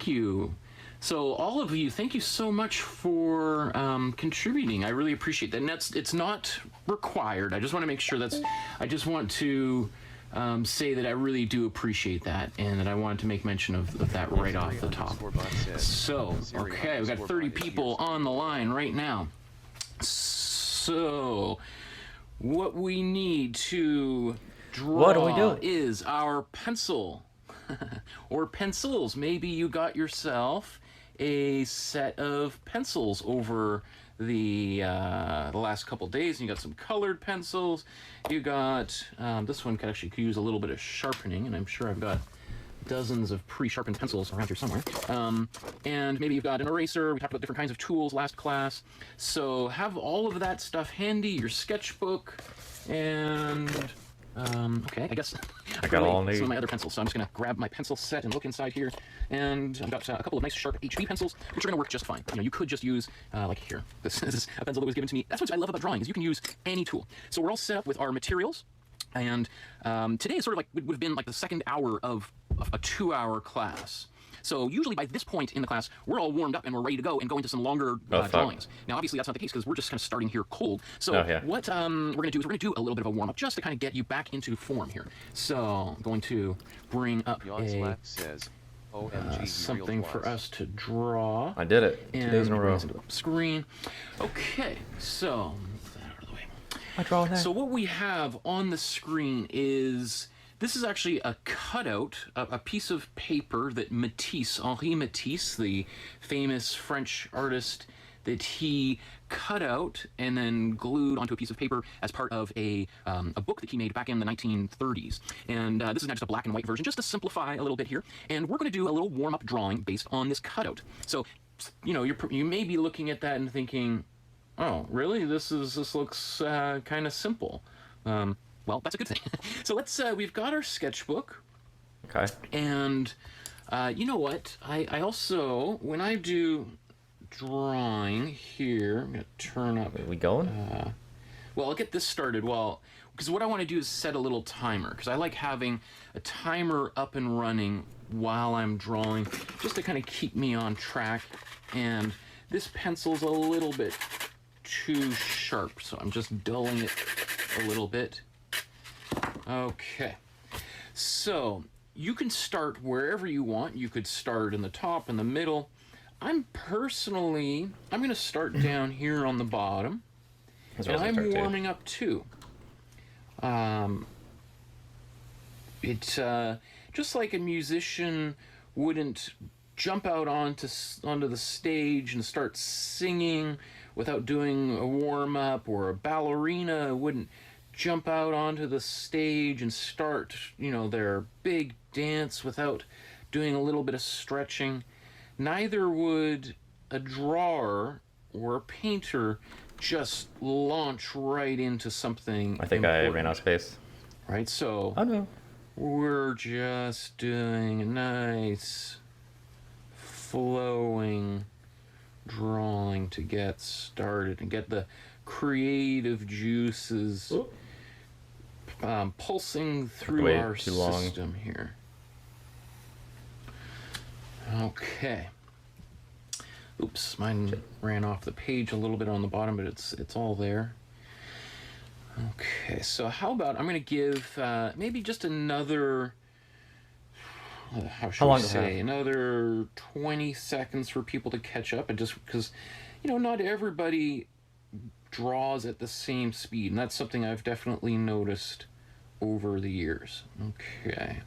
you. So all of you, thank you so much for contributing. I really appreciate that. And it's not required. I just want to make sure I just want to say that I really do appreciate that, and that I wanted to make mention of that right off the top. So, okay, we've got 30 people on the line right now. So, what we need to draw is our pencil. Or pencils. Maybe you got yourself a set of pencils over the last couple days, and you got some colored pencils. You got this one could use a little bit of sharpening, and I'm sure I've got dozens of pre-sharpened pencils around here somewhere. And maybe you've got an eraser. We talked about different kinds of tools last class, so have all of that stuff handy. Your sketchbook, and okay, I guess I got all I need. Some of my other pencils, so I'm just gonna grab my pencil set and look inside here, and I've got a couple of nice sharp HB pencils, which are gonna work just fine. You know, you could just use like here. This is a pencil that was given to me. That's what I love about drawing, is you can use any tool. So we're all set up with our materials, and today is sort of like would have been like the second hour of a 2-hour class. So usually by this point in the class, we're all warmed up and we're ready to go and go into some longer drawings. Now, obviously, that's not the case because we're just kind of starting here cold. So what we're going to do is we're going to do a little bit of a warm-up just to kind of get you back into form here. So I'm going to bring up something for us to draw. I did it. 2 days in a row. Screen. Okay, so move that out of the way. I draw that. So what we have on the screen is... This is actually a cutout, a piece of paper that Henri Matisse, the famous French artist, that he cut out and then glued onto a piece of paper as part of a book that he made back in the 1930s. And this is now just a black and white version, just to simplify a little bit here. And we're going to do a little warm-up drawing based on this cutout. So, you know, you may be looking at that and thinking, oh, really? This looks kind of simple. Well, that's a good thing. So we've got our sketchbook. Okay. And you know what? I also, when I do drawing here, I'm going to turn up. Are we going? Well, I'll get this started. Well, because what I want to do is set a little timer, because I like having a timer up and running while I'm drawing, just to kind of keep me on track. And this pencil's a little bit too sharp, so I'm just dulling it a little bit. Okay, so you can start wherever you want. You could start in the top, in the middle. I'm going to start down here on the bottom, and I'm warming up too. It's just like a musician wouldn't jump out onto the stage and start singing without doing a warm-up, or a ballerina wouldn't jump out onto the stage and start, you know, their big dance without doing a little bit of stretching. Neither would a drawer or a painter just launch right into something I think important. I ran out of space. Right, so we're just doing a nice flowing drawing to get started and get the creative juices pulsing through our system here. Okay. Oops, mine ran off the page a little bit on the bottom, but it's all there. Okay, so how about I'm going to give maybe just another, how should we say, another 20 seconds for people to catch up, and just because, you know, not everybody draws at the same speed, and that's something I've definitely noticed over the years. Okay.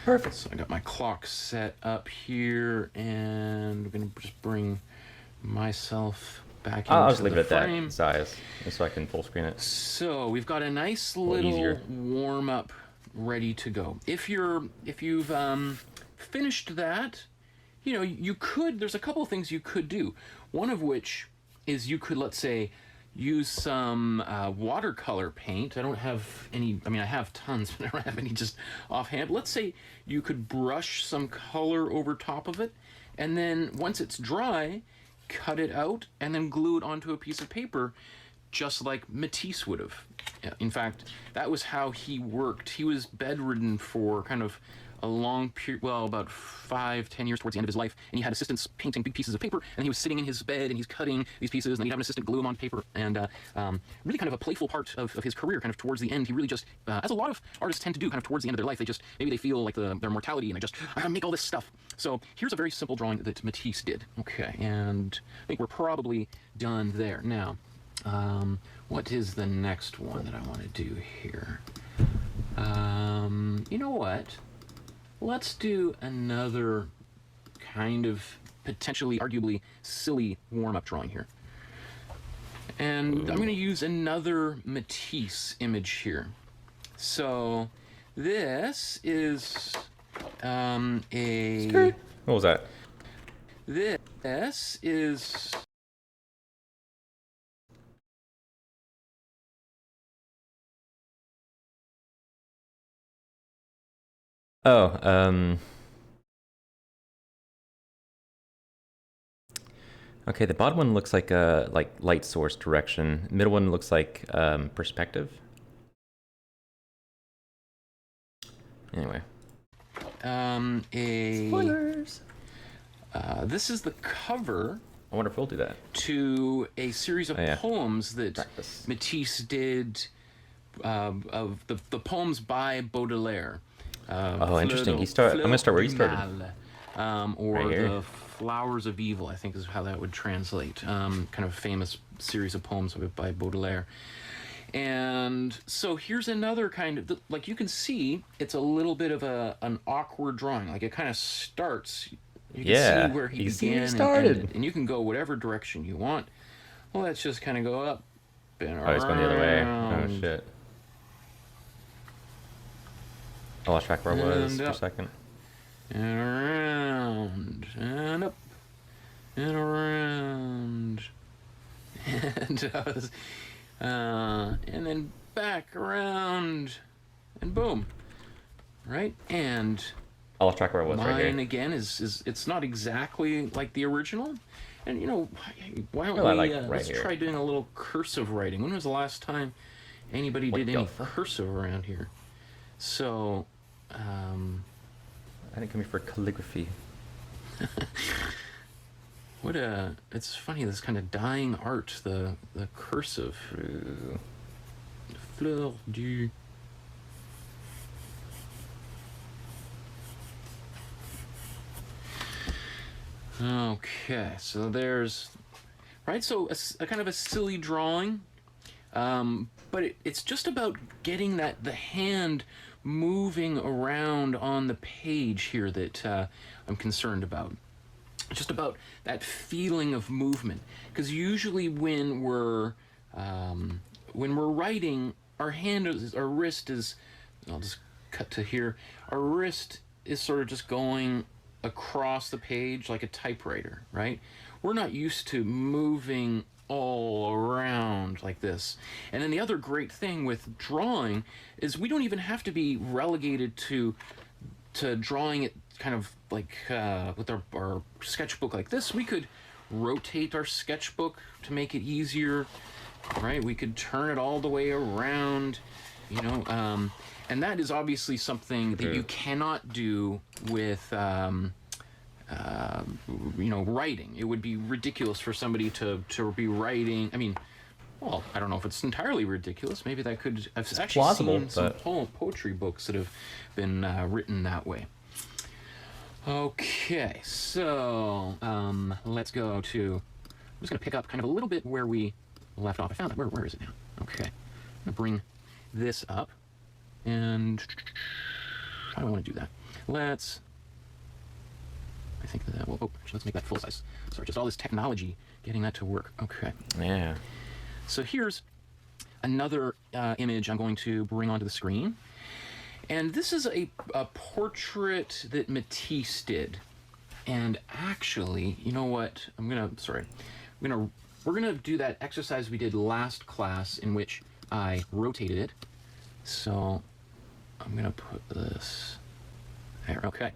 Perfect. So I got my clock set up here, and I'm going to just bring myself back into I'll just leave it frame. At that size, just so I can full screen it. So we've got a nice little warm up ready to go. If you've finished that, you know, you could. There's a couple of things you could do. One of which is you could, let's say, use some watercolor paint. I don't have any. I mean, I have tons, but I don't have any just offhand. Let's say you could brush some color over top of it, and then once it's dry, cut it out and then glue it onto a piece of paper, just like Matisse would have. In fact, that was how he worked. He was bedridden for kind of a long period, well, about 5-10 years towards the end of his life, and he had assistants painting big pieces of paper, and he was sitting in his bed and he's cutting these pieces, and then he'd have an assistant glue them onto paper, and really kind of a playful part of his career, kind of towards the end. He really just, as a lot of artists tend to do, kind of towards the end of their life, maybe they feel like their mortality, and I gotta make all this stuff. So here's a very simple drawing that Matisse did. Okay, and I think we're probably done there. Now, what is the next one that I want to do here? You know what? Let's do another kind of potentially, arguably silly warm-up drawing here. And I'm going to use another Matisse image here. So this is Skirt. What was that? This is... Oh, okay, the bottom one looks like a light source direction. Middle one looks like perspective. Anyway. Spoilers. This is the cover. I wonder if we'll do that. To a series of poems that Matisse did, of the poems by Baudelaire. Oh, interesting. I'm gonna start where he started. Or right here. The Flowers of Evil, I think is how that would translate. Kind of a famous series of poems by Baudelaire. And so here's another kind of, like you can see, it's a little bit of an awkward drawing. Like it kind of starts, you can see where he began and ended. And you can go whatever direction you want. Well, let's just kind of go up and around. Oh, he's going the other way. Oh, shit. I lost track where I was for a second. And around, and up, and around, and then back around, and boom, right? And I lost track where I was right here. Mine again is it's not exactly like the original, and you know why don't we let's try doing a little cursive writing. When was the last time anybody did any cursive around here? So. I didn't come here for calligraphy. It's funny, this kind of dying art, the cursive. Fleur du... Okay, so there's... Right, so a kind of a silly drawing, but it's just about getting the hand moving around on the page here that I'm concerned about. It's just about that feeling of movement, because usually when we're writing, our wrist is, I'll just cut to here, our wrist is sort of just going across the page like a typewriter, right? We're not used to moving all around like this. And then the other great thing with drawing is we don't even have to be relegated to drawing it kind of like with our sketchbook like this. We could rotate our sketchbook to make it easier, right? We could turn it all the way around, you know, and that is obviously something that you cannot do with you know, writing. It would be ridiculous for somebody to be writing. I mean, well, I don't know if it's entirely ridiculous. Maybe that could... I've actually seen some poetry books that have been written that way. Okay, so let's go to... I'm just going to pick up kind of a little bit where we left off. I found it. Where is it now? Okay. I'm going to bring this up. And how do I want to do that? I think that will... Oh, actually, let's make that full size. Sorry, just all this technology, getting that to work. Okay. Yeah. So here's another image I'm going to bring onto the screen. And this is a portrait that Matisse did. And actually, you know what? We're gonna do that exercise we did last class in which I rotated it. So I'm gonna put this there. Okay.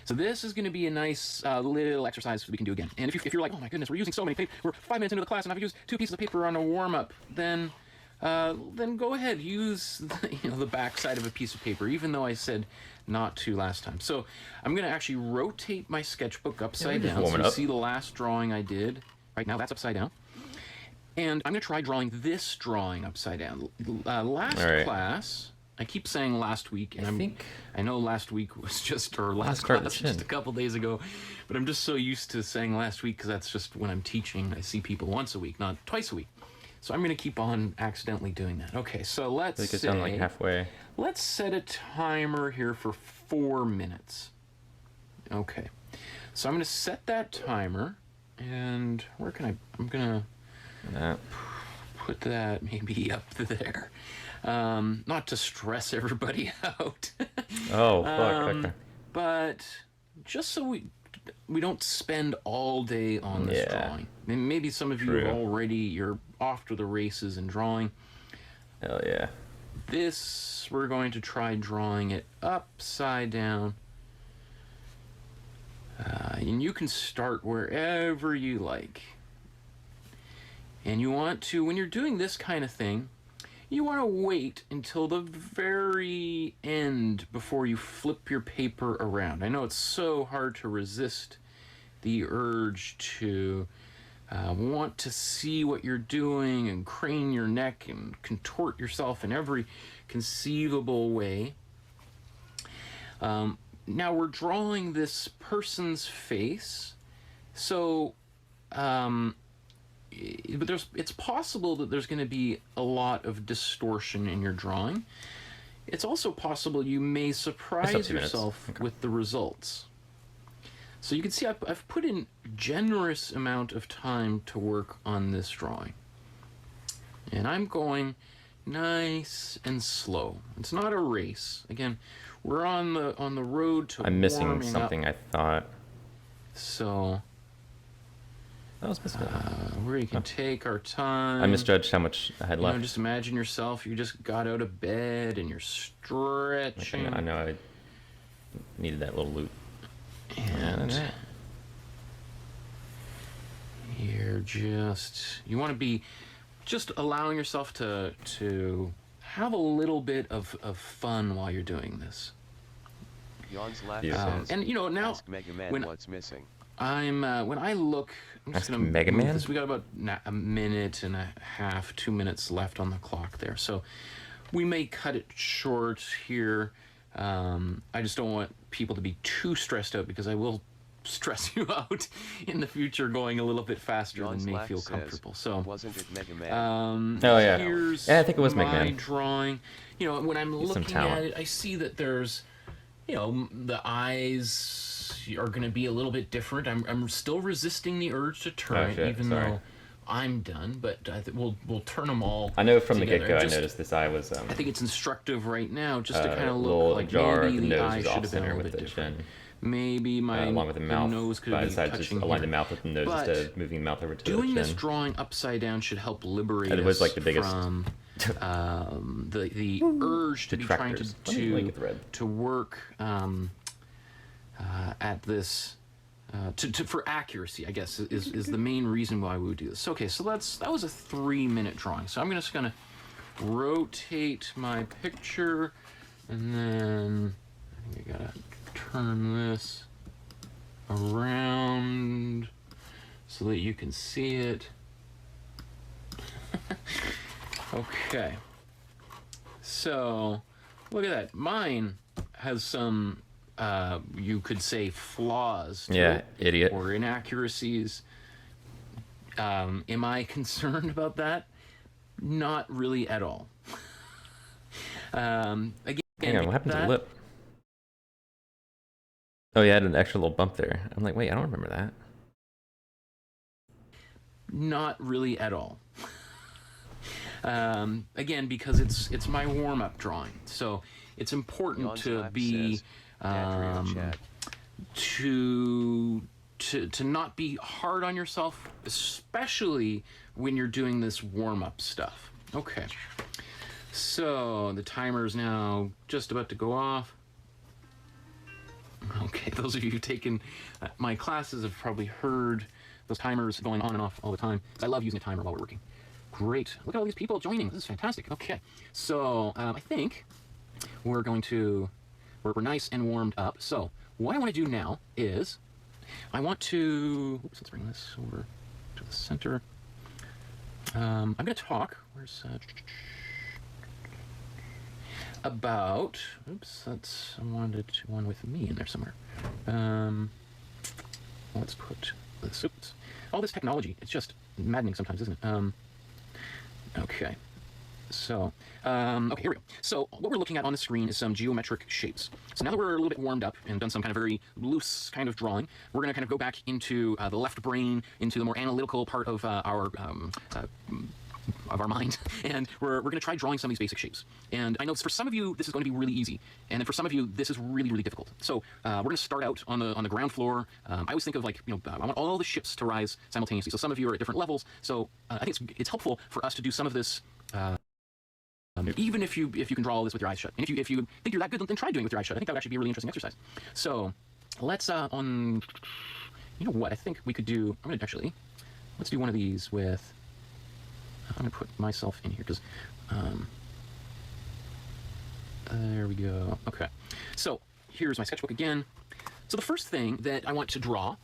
So this is going to be a nice little exercise we can do again. And if you're like, oh my goodness, we're using so many paper, we're 5 minutes into the class and I've used 2 pieces of paper on a warm-up, then then go ahead, use the back side of a piece of paper, even though I said not to last time. So I'm going to actually rotate my sketchbook upside down. So you see the last drawing I did. Right now, that's upside down. And I'm going to try drawing this drawing upside down. Last class, I keep saying last week, and I know last week was just, or last class was just a couple days ago, but I'm just so used to saying last week because that's just when I'm teaching. I see people once a week, not twice a week. So I'm going to keep on accidentally doing that. Okay, so let's say, down like halfway. Let's set a timer here for 4 minutes. Okay, so I'm going to set that timer, and where can I'm going to put that maybe up there. Not to stress everybody out. Oh, fuck, okay. But just so we don't spend all day on this drawing. And maybe some of you you're off to the races in drawing. Hell yeah. This, we're going to try drawing it upside down. And you can start wherever you like. And you want to, when you're doing this kind of thing, you want to wait until the very end before you flip your paper around. I know it's so hard to resist the urge to want to see what you're doing and crane your neck and contort yourself in every conceivable way. Now we're drawing this person's face, so but it's possible that there's going to be a lot of distortion in your drawing. It's also possible you may surprise yourself with the results. So you can see I've put in generous amount of time to work on this drawing. And I'm going nice and slow. It's not a race. Again, we're on the road to I'm missing warming something, up. I thought. So I was missing where you can take our time. I misjudged how much I had left. Just imagine yourself, you just got out of bed and you're stretching. I know I needed that little loop. And you want to be just allowing yourself to have a little bit of fun while you're doing this. And now when what's missing. when I look, I'm just going to move this. We got about a minute and a half, 2 minutes left on the clock there. So we may cut it short here. I just don't want people to be too stressed out because I will stress you out in the future going a little bit faster than may feel comfortable. So wasn't it Mega Man? Here's I think it was Mega Man. my drawing. When I'm looking at it, I see that there's the eyes are going to be a little bit different. I'm still resisting the urge to turn it, even though I'm done, but we'll turn them all. I know from together. the get-go I noticed this eye was. I think it's instructive right now just to kind of look like maybe the eye should have been a little bit different. Maybe along with the mouth, nose could have been touching just align the mouth with the nose instead of moving the mouth over to the chin. Doing this drawing upside down should help liberate us was like the biggest from the urge to be trying to work at this. For accuracy, I guess, is the main reason why we would do this. Okay, so that was a 3-minute drawing. So I'm just gonna rotate my picture, and then I think I gotta turn this around so that you can see it. Okay, so look at that. Mine has some you could say flaws to it, idiot, or inaccuracies. Am I concerned about that? Not really at all. Again, hang on, what happened to the lip? Oh yeah, I had an extra little bump there. I'm like, wait, I don't remember that. Not really at all. Again, because it's my warm-up drawing, so it's important to be to not be hard on yourself, especially when you're doing this warm-up stuff. Okay, so the timer is now just about to go off. Okay, those of you who've taken my classes have probably heard those timers going on and off all the time. I love using a timer while we're working. great. Look at all these people joining. This is fantastic. Okay, so I think we're going to, we're nice and warmed up. So what I want to do now is I want to, oops, let's bring this over to the center. I'm going to talk, where's, about, oops, that's, I wanted one with me in there somewhere. Let's put this, oops. All this technology, it's just maddening sometimes, isn't it? Okay. So, okay, here we go. So what we're looking at on the screen is some geometric shapes. So now that we're a little bit warmed up and done some kind of very loose kind of drawing, we're going to kind of go back into the left brain, into the more analytical part of our mind, and we're going to try drawing some of these basic shapes. And I know for some of you this is going to be really easy, and then for some of you this is really, really difficult. So we're going to start out on the ground floor. I always think of, like, you know, I want all the ships to rise simultaneously. So some of you are at different levels. So I think it's helpful for us to do some of this. Even if you can draw all this with your eyes shut, and if you think you're that good, then try doing it with your eyes shut. I think that would actually be a really interesting exercise. So let's you know what? I think we could do. I'm gonna actually, let's do one of these with. I'm gonna put myself in here because there we go. Okay, so here's my sketchbook again. So the first thing that I want to draw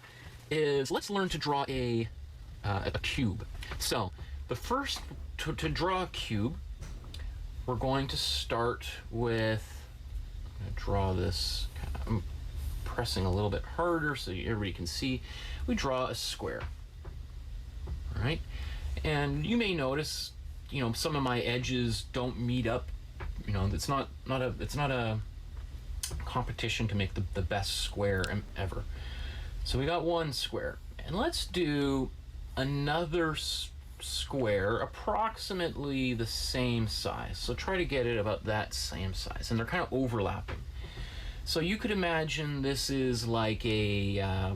is, let's learn to draw a cube. So the first to draw a cube, we're going to start with, I'm going to draw this, I'm pressing a little bit harder so everybody can see. We draw a square, all right? And you may notice, you know, some of my edges don't meet up. You know, it's not a competition to make the best square ever. So we got one square, and let's do another square approximately the same size. So try to get it about that same size, and they're kind of overlapping. So you could imagine this is like a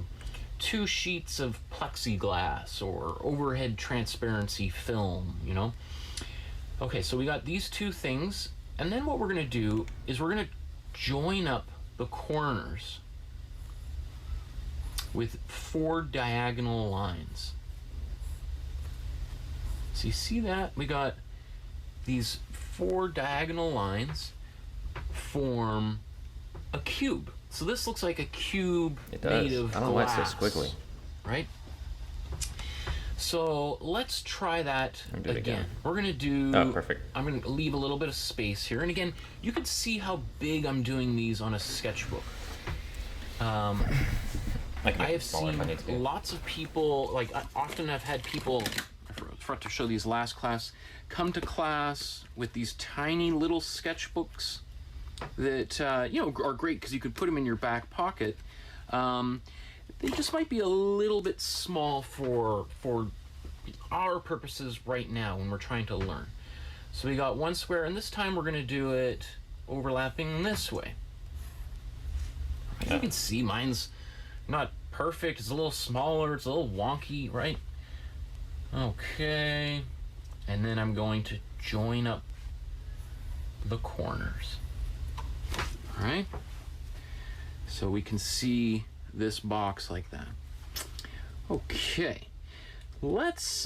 2 sheets of plexiglass or overhead transparency film, you know? Okay, so we got these 2 things, and then what we're gonna do is we're gonna join up the corners with 4 diagonal lines. So you see that? We got these 4 diagonal lines form a cube. So this looks like a cube made of glass. I don't know why it's so squiggly. Right? So let's try that again. We're gonna do, oh, perfect. I'm gonna leave a little bit of space here. And again, you can see how big I'm doing these on a sketchbook. I have seen lots of people, like I often have had people, I forgot to show these last class, come to class with these tiny little sketchbooks that you know, are great because you could put them in your back pocket. They just might be a little bit small for our purposes right now when we're trying to learn. So we got one square, and this time we're going to do it overlapping this way. You can see mine's not perfect. It's a little smaller. It's a little wonky, right? Okay. And then I'm going to join up the corners. All right. So we can see this box like that. Okay. Let's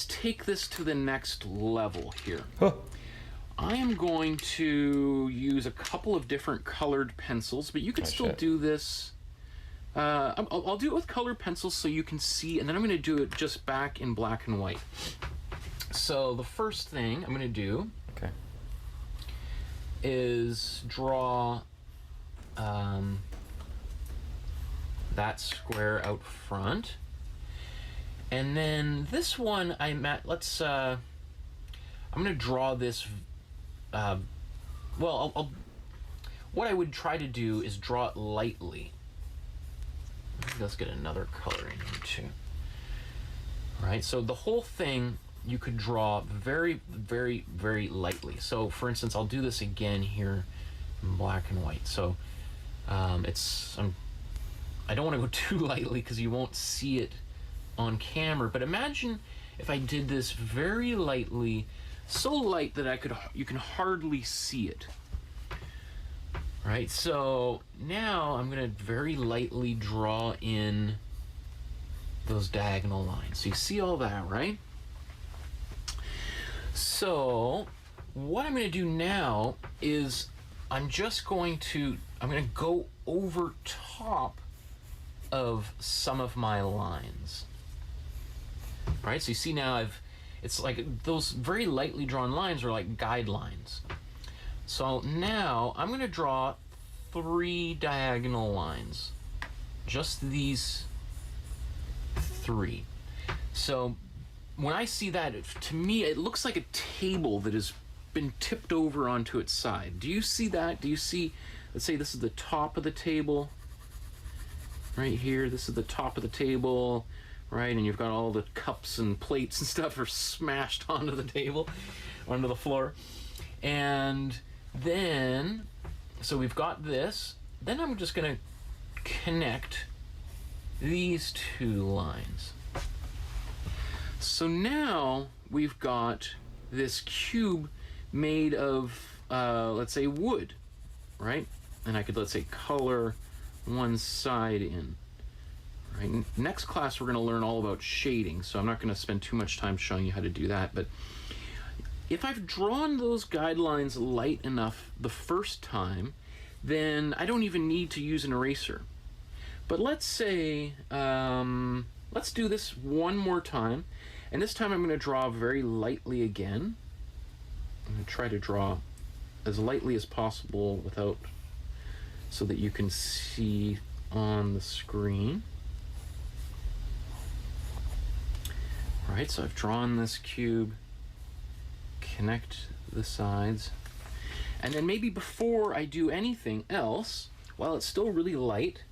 take this to the next level here. Huh. I am going to use a couple of different colored pencils, but you can still do this. I'll do it with colored pencils so you can see, and then I'm going to do it just back in black and white. So the first thing I'm going to do is draw that square out front, and then this one I'm going to draw this. Well, what I would try to do is draw it lightly. Let's get another color in here too. All right, so the whole thing you could draw very, very, very lightly. So for instance, I'll do this again here in black and white. So I don't want to go too lightly because you won't see it on camera, but imagine if I did this very lightly, so light that you can hardly see it. Right, so now I'm going to very lightly draw in those diagonal lines. So you see all that, right? So what I'm going to do now is I'm going to go over top of some of my lines. All right, so you see now it's like those very lightly drawn lines are like guidelines. So now I'm going to draw 3 diagonal lines. Just these 3. So when I see that, to me, it looks like a table that has been tipped over onto its side. Do you see that? Do you see, let's say this is the top of the table. Right here, this is the top of the table, right? And you've got all the cups and plates and stuff are smashed onto the table, onto the floor. And then, so we've got this. Then I'm just going to connect these 2 lines. So now we've got this cube made of, let's say, wood, right? And I could, let's say, color one side in. Right? Next class, we're going to learn all about shading, so I'm not going to spend too much time showing you how to do that. But if I've drawn those guidelines light enough the first time, then I don't even need to use an eraser. But let's say, let's do this one more time. And this time I'm going to draw very lightly again. I'm going to try to draw as lightly as possible without, so that you can see on the screen. All right, so I've drawn this cube, connect the sides. And then maybe before I do anything else, while it's still really light,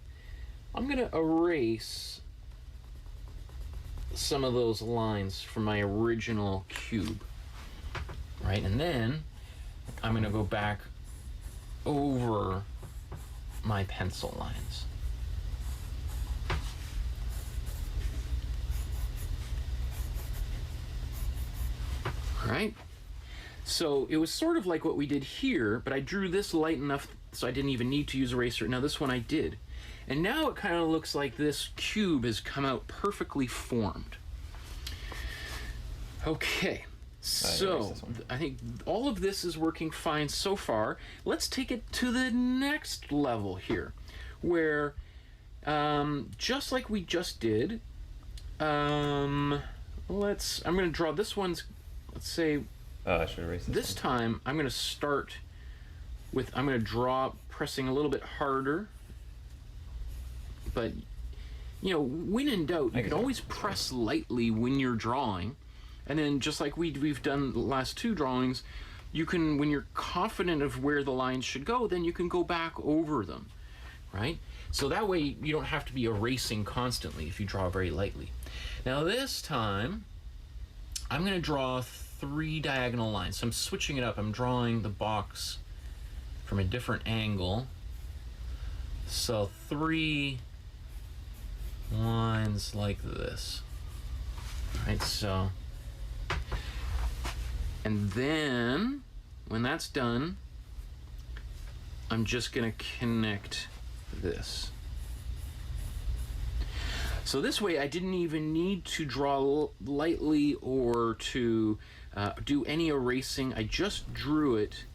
I'm going to erase some of those lines from my original cube, right? And then I'm going to go back over my pencil lines. All right? So it was sort of like what we did here, but I drew this light enough so I didn't even need to use eraser. Now this one I did. And now it kind of looks like this cube has come out perfectly formed. Okay, so I think all of this is working fine so far. Let's take it to the next level here, where just like we just did, I'm going to draw this one's, let's say, I should erase this time I'm going to start with, I'm going to draw pressing a little bit harder. But, you know, when in doubt, you can always press lightly when you're drawing. And then just like we've done the last 2 drawings, you can, when you're confident of where the lines should go, then you can go back over them, right? So that way you don't have to be erasing constantly if you draw very lightly. Now this time, I'm going to draw 3 diagonal lines. So I'm switching it up. I'm drawing the box from a different angle. So 3 lines like this. All right, so, and then when that's done, I'm just going to connect this. So this way I didn't even need to draw lightly or to do any erasing. I just drew it.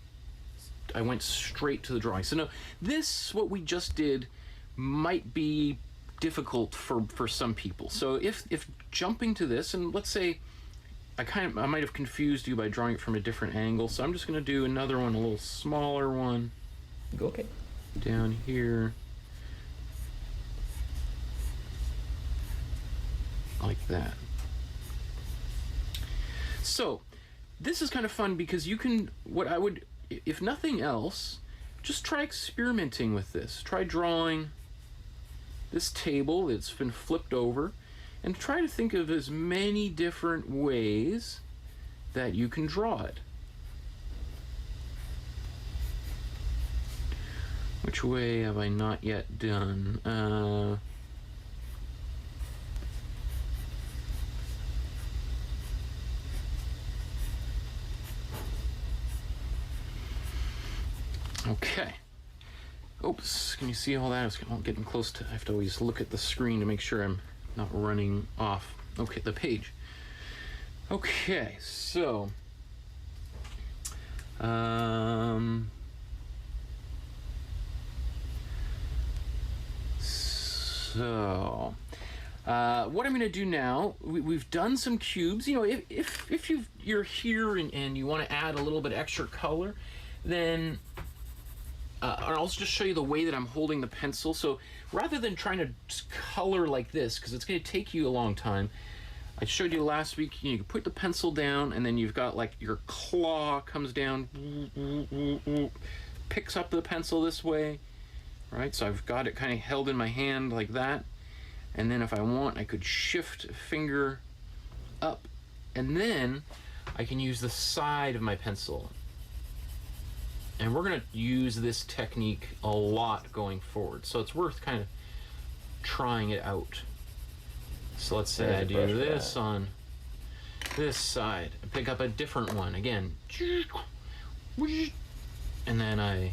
I went straight to the drawing. So now this, what we just did, might be difficult for some people. So if jumping to this, and let's say I might have confused you by drawing it from a different angle, so I'm just going to do another one, a little smaller one. Okay. Down here. Like that. So this is kind of fun because you can, what I would, if nothing else, just try experimenting with this. Try drawing this table that's been flipped over and try to think of as many different ways that you can draw it. Which way have I not yet done? Okay. Oops, can you see all that? I'm getting close to, I have to always look at the screen to make sure I'm not running off. Okay, the page. Okay, so So, what I'm going to do now, we've done some cubes. You know, if you're here and you want to add a little bit extra color, then I'll just show you the way that I'm holding the pencil. So rather than trying to just color like this, because it's going to take you a long time, I showed you last week, you can put the pencil down and then you've got like your claw comes down, picks up the pencil this way, right? So I've got it kind of held in my hand like that. And then if I want, I could shift a finger up and then I can use the side of my pencil. And we're gonna use this technique a lot going forward. So it's worth kind of trying it out. So let's say I do this on this side and pick up a different one again. And then I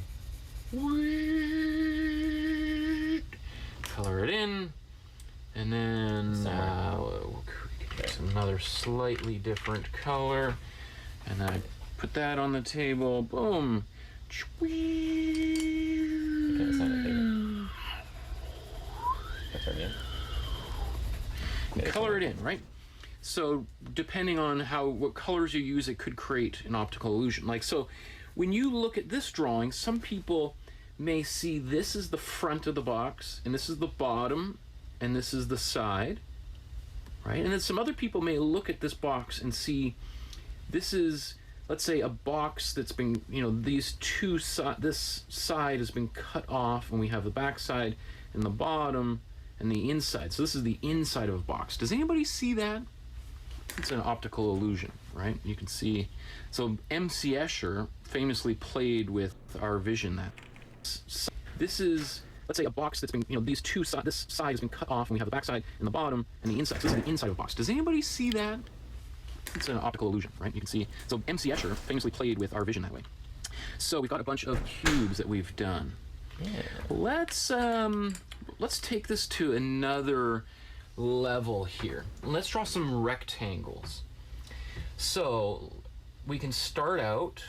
color it in. And then we'll use another slightly different color. And then I put that on the table. Boom. Color it in, right? So depending on what colors you use, it could create an optical illusion. Like, so when you look at this drawing, some people may see this is the front of the box and this is the bottom and this is the side, right? And then some other people may look at this box and see this is, let's say, a box that's been, you know, this side has been cut off and we have the back side and the bottom and the inside. So this is the inside of a box. Does anybody see that? It's an optical illusion, right? You can see. So M.C. Escher famously played with our vision that this is, let's say, a box that's been, you know, this side has been cut off and we have the back side and the bottom and the inside. So this is the inside of a box. Does anybody see that? It's an optical illusion, right? You can see. So M.C. Escher famously played with our vision that way. So we've got a bunch of cubes that we've done. Yeah. Let's take this to another level here. Let's draw some rectangles. So we can start out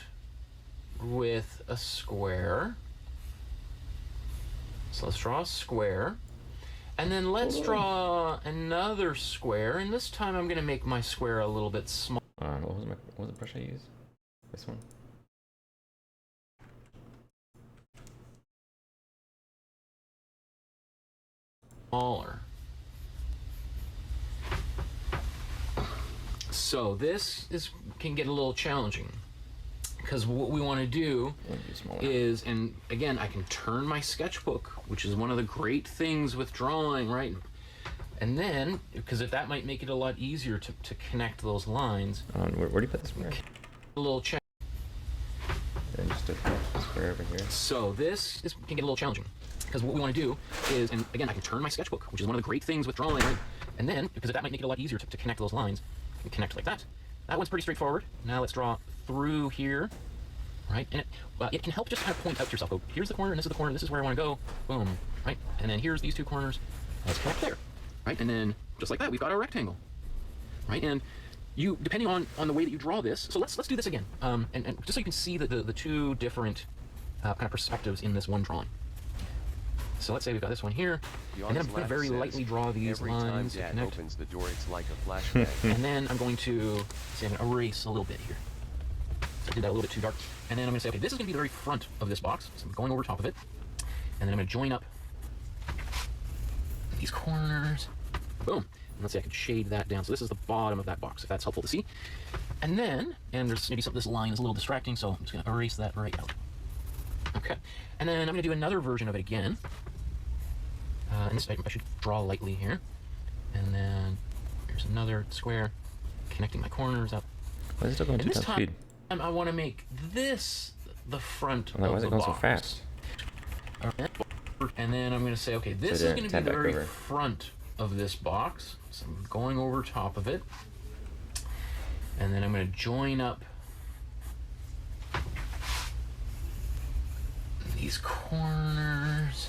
with a square. So let's draw a square. And then let's draw another square, and this time I'm going to make my square a little bit smaller. What was the brush I used? This one? Smaller. So this can get a little challenging because what we want to do is, and again, I can turn my sketchbook, which is one of the great things with drawing, right? And then, because if that might make it a lot easier to connect those lines. Where do you put the square? A little check. And just a square over here. So this can get a little challenging because what we want to do is, and again, I can turn my sketchbook, which is one of the great things with drawing, right? And then, because that might make it a lot easier to connect those lines, I can connect like that. That one's pretty straightforward. Now let's draw through here, right? And it can help just kind of point out to yourself, oh, here's the corner, and this is the corner, this is where I want to go, boom, right? And then here's these two corners, let's connect there, right? And then, just like that, we've got our rectangle, right? And you, depending on the way that you draw this, so let's do this again, and just so you can see the two different kind of perspectives in this one drawing. So let's say we've got this one here, and then I'm going to very lightly draw these lines to connect. Opens the door, it's like a flashbang. And then I'm going to erase a little bit here. So I did that a little bit too dark. And then I'm going to say, okay, this is going to be the very front of this box. So I'm going over top of it. And then I'm going to join up these corners. Boom. And let's say I can shade that down. So this is the bottom of that box, if that's helpful to see. And then, and there's maybe this line is a little distracting, so I'm just going to erase that right out. Okay. And then I'm going to do another version of it again. And this, I should draw lightly here. And then here's another square, connecting my corners up. Why is it still going too top speed? I want to make this the front of the box. Why is it going so fast? And then I'm going to say, okay, this is going to be the very front of this box. So I'm going over top of it. And then I'm going to join up these corners.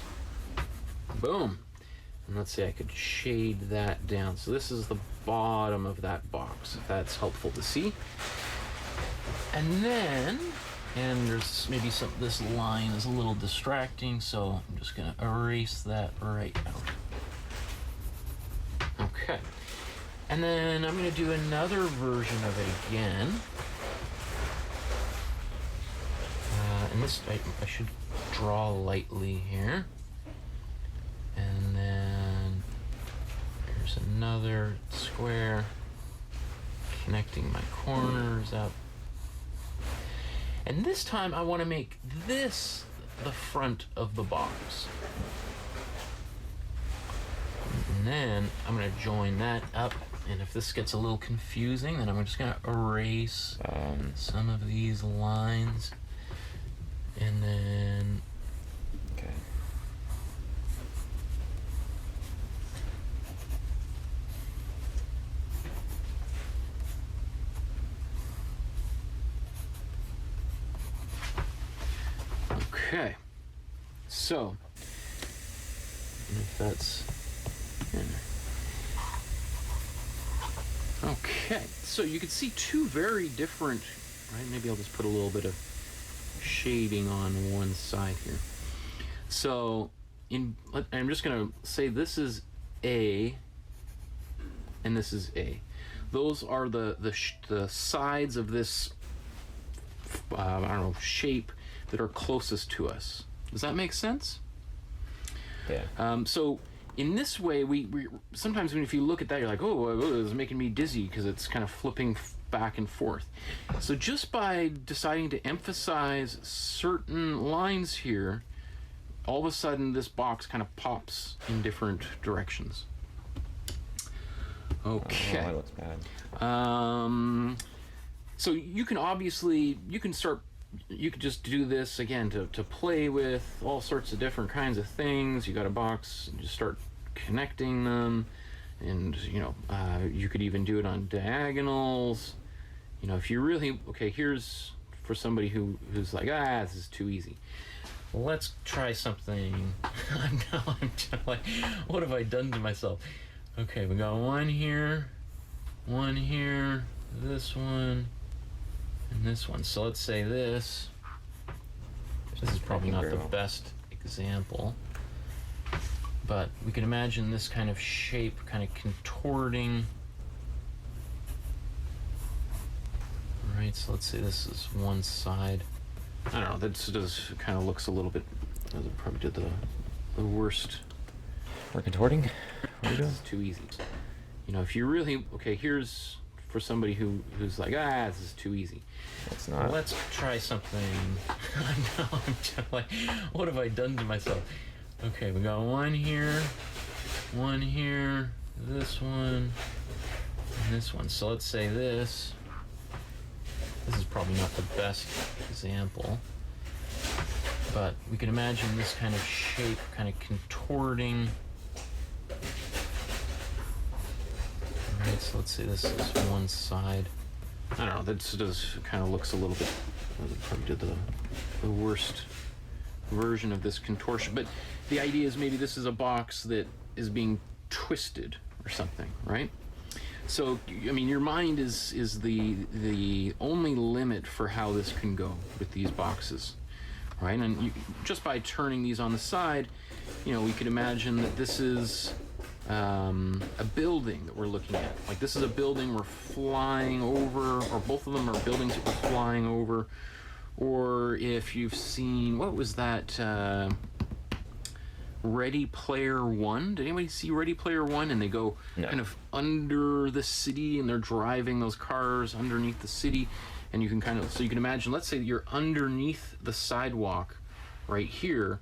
Boom. And let's say I could shade that down. So this is the bottom of that box, if that's helpful to see. And then And there's maybe this line is a little distracting, so I'm just gonna erase that right out. Okay. And then I'm gonna do another version of it again. And this, I should draw lightly here. And then here's another square, connecting my corners up. And this time I want to make this the front of the box. And then I'm going to join that up. And if this gets a little confusing, then I'm just going to erase some of these lines. And then... Okay. Okay, so if that's in. Okay, so you can see two very different, right? Maybe I'll just put a little bit of shading on one side here. So I'm just gonna say this is A and this is A. Those are the sides of this I don't know, shape that are closest to us. Does that make sense? Yeah. So in this way, we sometimes if you look at that, you're like, oh, this is making me dizzy because it's kind of flipping back and forth. So just by deciding to emphasize certain lines here, all of a sudden this box kind of pops in different directions. Okay. Oh, that looks bad. So you can obviously, you could just do this again to play with all sorts of different kinds of things. You got a box, you just start connecting them, and you could even do it on diagonals. If you really, okay, here's for somebody who's like, this is too easy. Let's try something. I'm just like, what have I done to myself? Okay, we got one here, this one, and this one. So let's say this. This is probably not the best example, but we can imagine this kind of shape kind of contorting. Right, so let's say this is one side. I don't know, this does kind of looks a little bit, probably did the worst. We're contorting? What are you doing? It's too easy. If you really, okay, here's for somebody who's like, this is too easy. It's not. Let's try something. I'm just like, what have I done to myself? Okay, we got one here, this one, and this one. So let's say this. This is probably not the best example, but we can imagine this kind of shape kind of contorting. Alright, so let's say this is one side. I don't know, this does kind of looks a little bit, probably did the worst version of this contortion, but the idea is maybe this is a box that is being twisted or something, right? So, I mean, your mind is the only limit for how this can go with these boxes, right? And just by turning these on the side, we could imagine that this is a building that we're looking at. Like this is a building we're flying over, or both of them are buildings that we're flying over. Or if you've seen, what was that, Ready Player One? Did anybody see Ready Player One? And they go kind of under the city and they're driving those cars underneath the city. And you can so you can imagine, let's say you're underneath the sidewalk right here,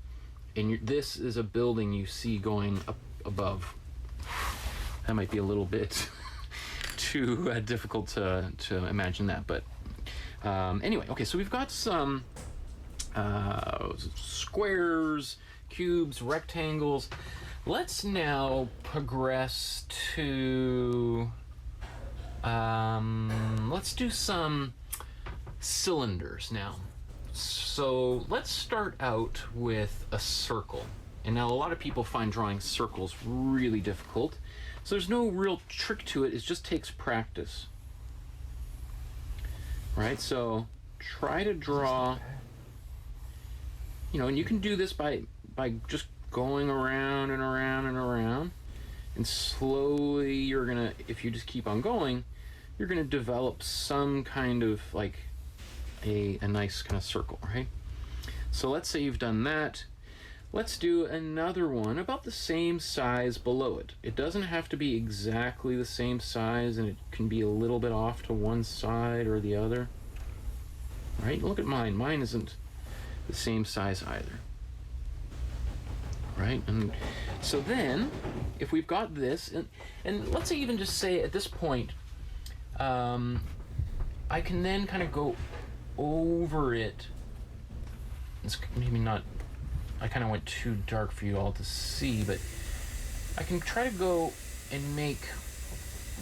and this is a building you see going up above. That might be a little bit too difficult to imagine that, but anyway, okay, so we've got some squares, cubes, rectangles. Let's now progress to let's do some cylinders now. So let's start out with a circle. And now a lot of people find drawing circles really difficult. So there's no real trick to it. It just takes practice. Right? So try to draw, and you can do this by just going around and around and around, and slowly you're gonna, if you just keep on going, you're gonna develop some kind of like a nice kind of circle, right? So let's say you've done that. Let's do another one about the same size below it. It doesn't have to be exactly the same size, and it can be a little bit off to one side or the other. Right? Look at mine. Mine isn't the same size either. Right? And so then, if we've got this, and let's say even just say at this point, I can then kind of go over it. It's maybe not, I kind of went too dark for you all to see, but I can try to go and make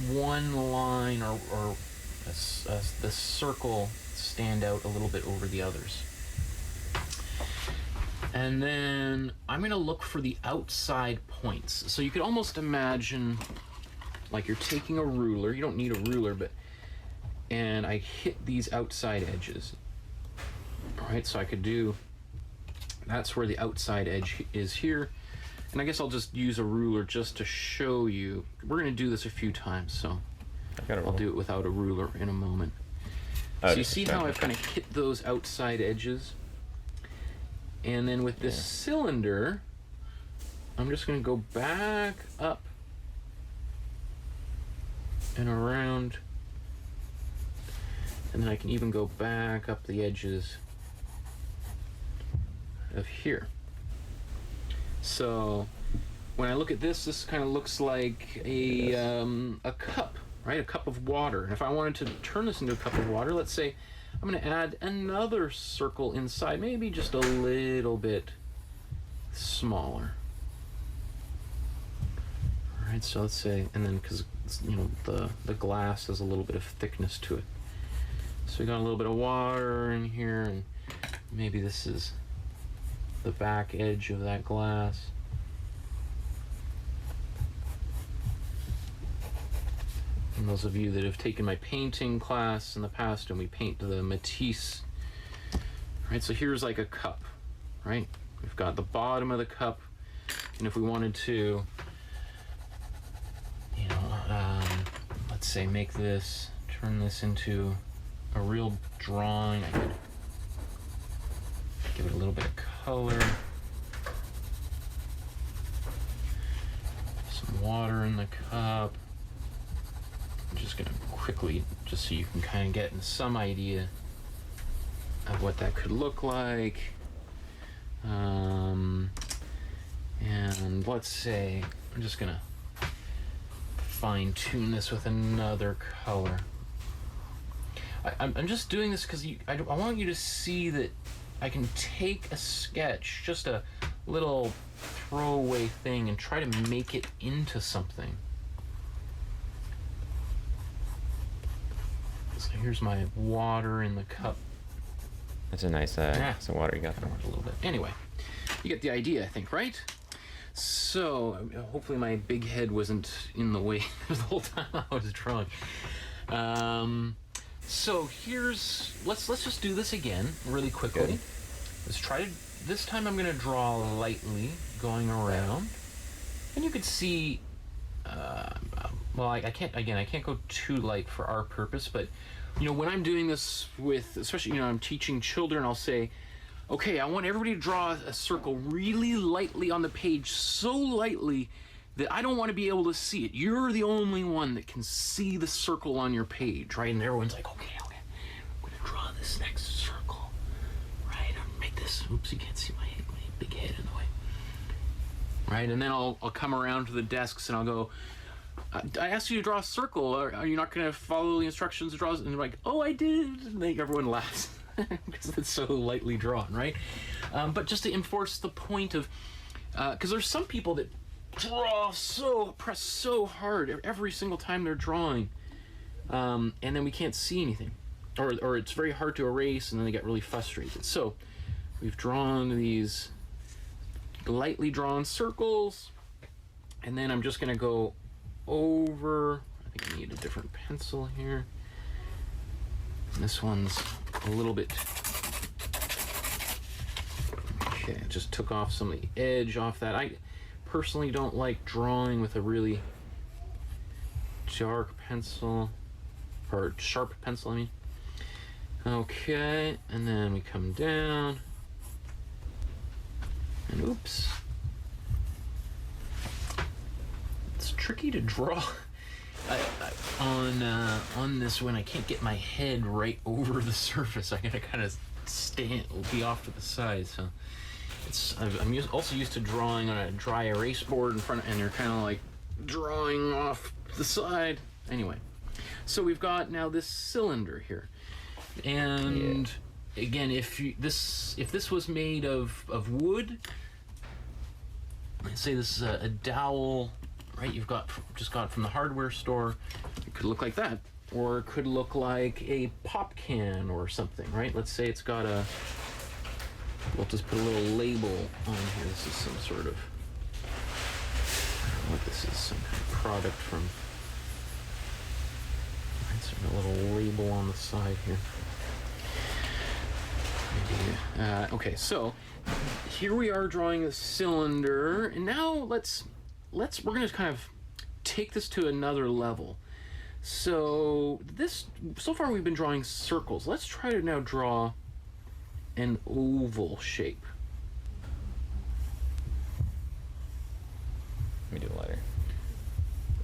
one line or the circle stand out a little bit over the others. And then I'm going to look for the outside points. So you could almost imagine like you're taking a ruler. You don't need a ruler, and I hit these outside edges. All right, so I could do, that's where the outside edge is here. And I guess I'll just use a ruler just to show you. We're going to do this a few times, so I'll do it without a ruler in a moment. So you see how I've kind of hit those outside edges? And then with this cylinder, I'm just going to go back up and around. And then I can even go back up the edges of here. So when I look at this, this kind of looks like a cup, right? A cup of water. And if I wanted to turn this into a cup of water, let's say I'm going to add another circle inside, maybe just a little bit smaller. All right, so let's say, and then because the glass has a little bit of thickness to it, so we got a little bit of water in here, and maybe this is the back edge of that glass. And those of you that have taken my painting class in the past, and we paint the Matisse, right? So here's like a cup, right? We've got the bottom of the cup, and if we wanted to, let's say make this, turn this into a real drawing, I could give it a little bit of color, some water in the cup. I'm just going to quickly, just so you can kind of get some idea of what that could look like. And let's say I'm just going to fine tune this with another color. I'm just doing this because I want you to see that I can take a sketch, just a little throwaway thing, and try to make it into something. So here's my water in the cup. That's a nice glass of water you got there. A little bit. Anyway, you get the idea, I think, right? So hopefully my big head wasn't in the way the whole time I was drawing. So let's just do this again really quickly. Good. Let's try to, this time I'm going to draw lightly going around. And you could see, well, I can't go too light for our purpose, but when I'm doing this with, especially, I'm teaching children, I'll say, okay, I want everybody to draw a circle really lightly on the page, so lightly that I don't want to be able to see it. You're the only one that can see the circle on your page, right? And everyone's like, okay, I'm going to draw this next circle, right? I'll make this, oops, you can't see my big head in the way. Right, and then I'll come around to the desks and I'll go, I asked you to draw a circle. Are you not going to follow the instructions to draw? And they're like, oh, I did. And then everyone laughs because it's so lightly drawn, right? But just to enforce the point of, because there's some people that press so hard every single time they're drawing, and then we can't see anything, or it's very hard to erase, and then they get really frustrated. So we've drawn these lightly drawn circles, and then I'm just going to go over, I think I need a different pencil here. This one's a little bit... Okay, I just took off some of the edge off that. I personally don't like drawing with a really dark pencil, or sharp pencil, I mean. Okay, and then we come down, and oops. It's tricky to draw on this when I can't get my head right over the surface. I gotta kind of be off to the side, so. I'm also used to drawing on a dry erase board in front, and you're kind of like drawing off the side. Anyway, so we've got now this cylinder here, and again, if this was made of wood, let's say this is a dowel, right? You've just got it from the hardware store. It could look like that, or it could look like a pop can or something, right? Let's say it's got a. We'll just put a little label on here. This is some sort of, I don't know what this is, some kind of product from, it's a little label on the side here. Okay, so here we are drawing a cylinder, and now we're gonna kind of take this to another level. So far we've been drawing circles. Let's try to now draw an oval shape. Let me do it lighter.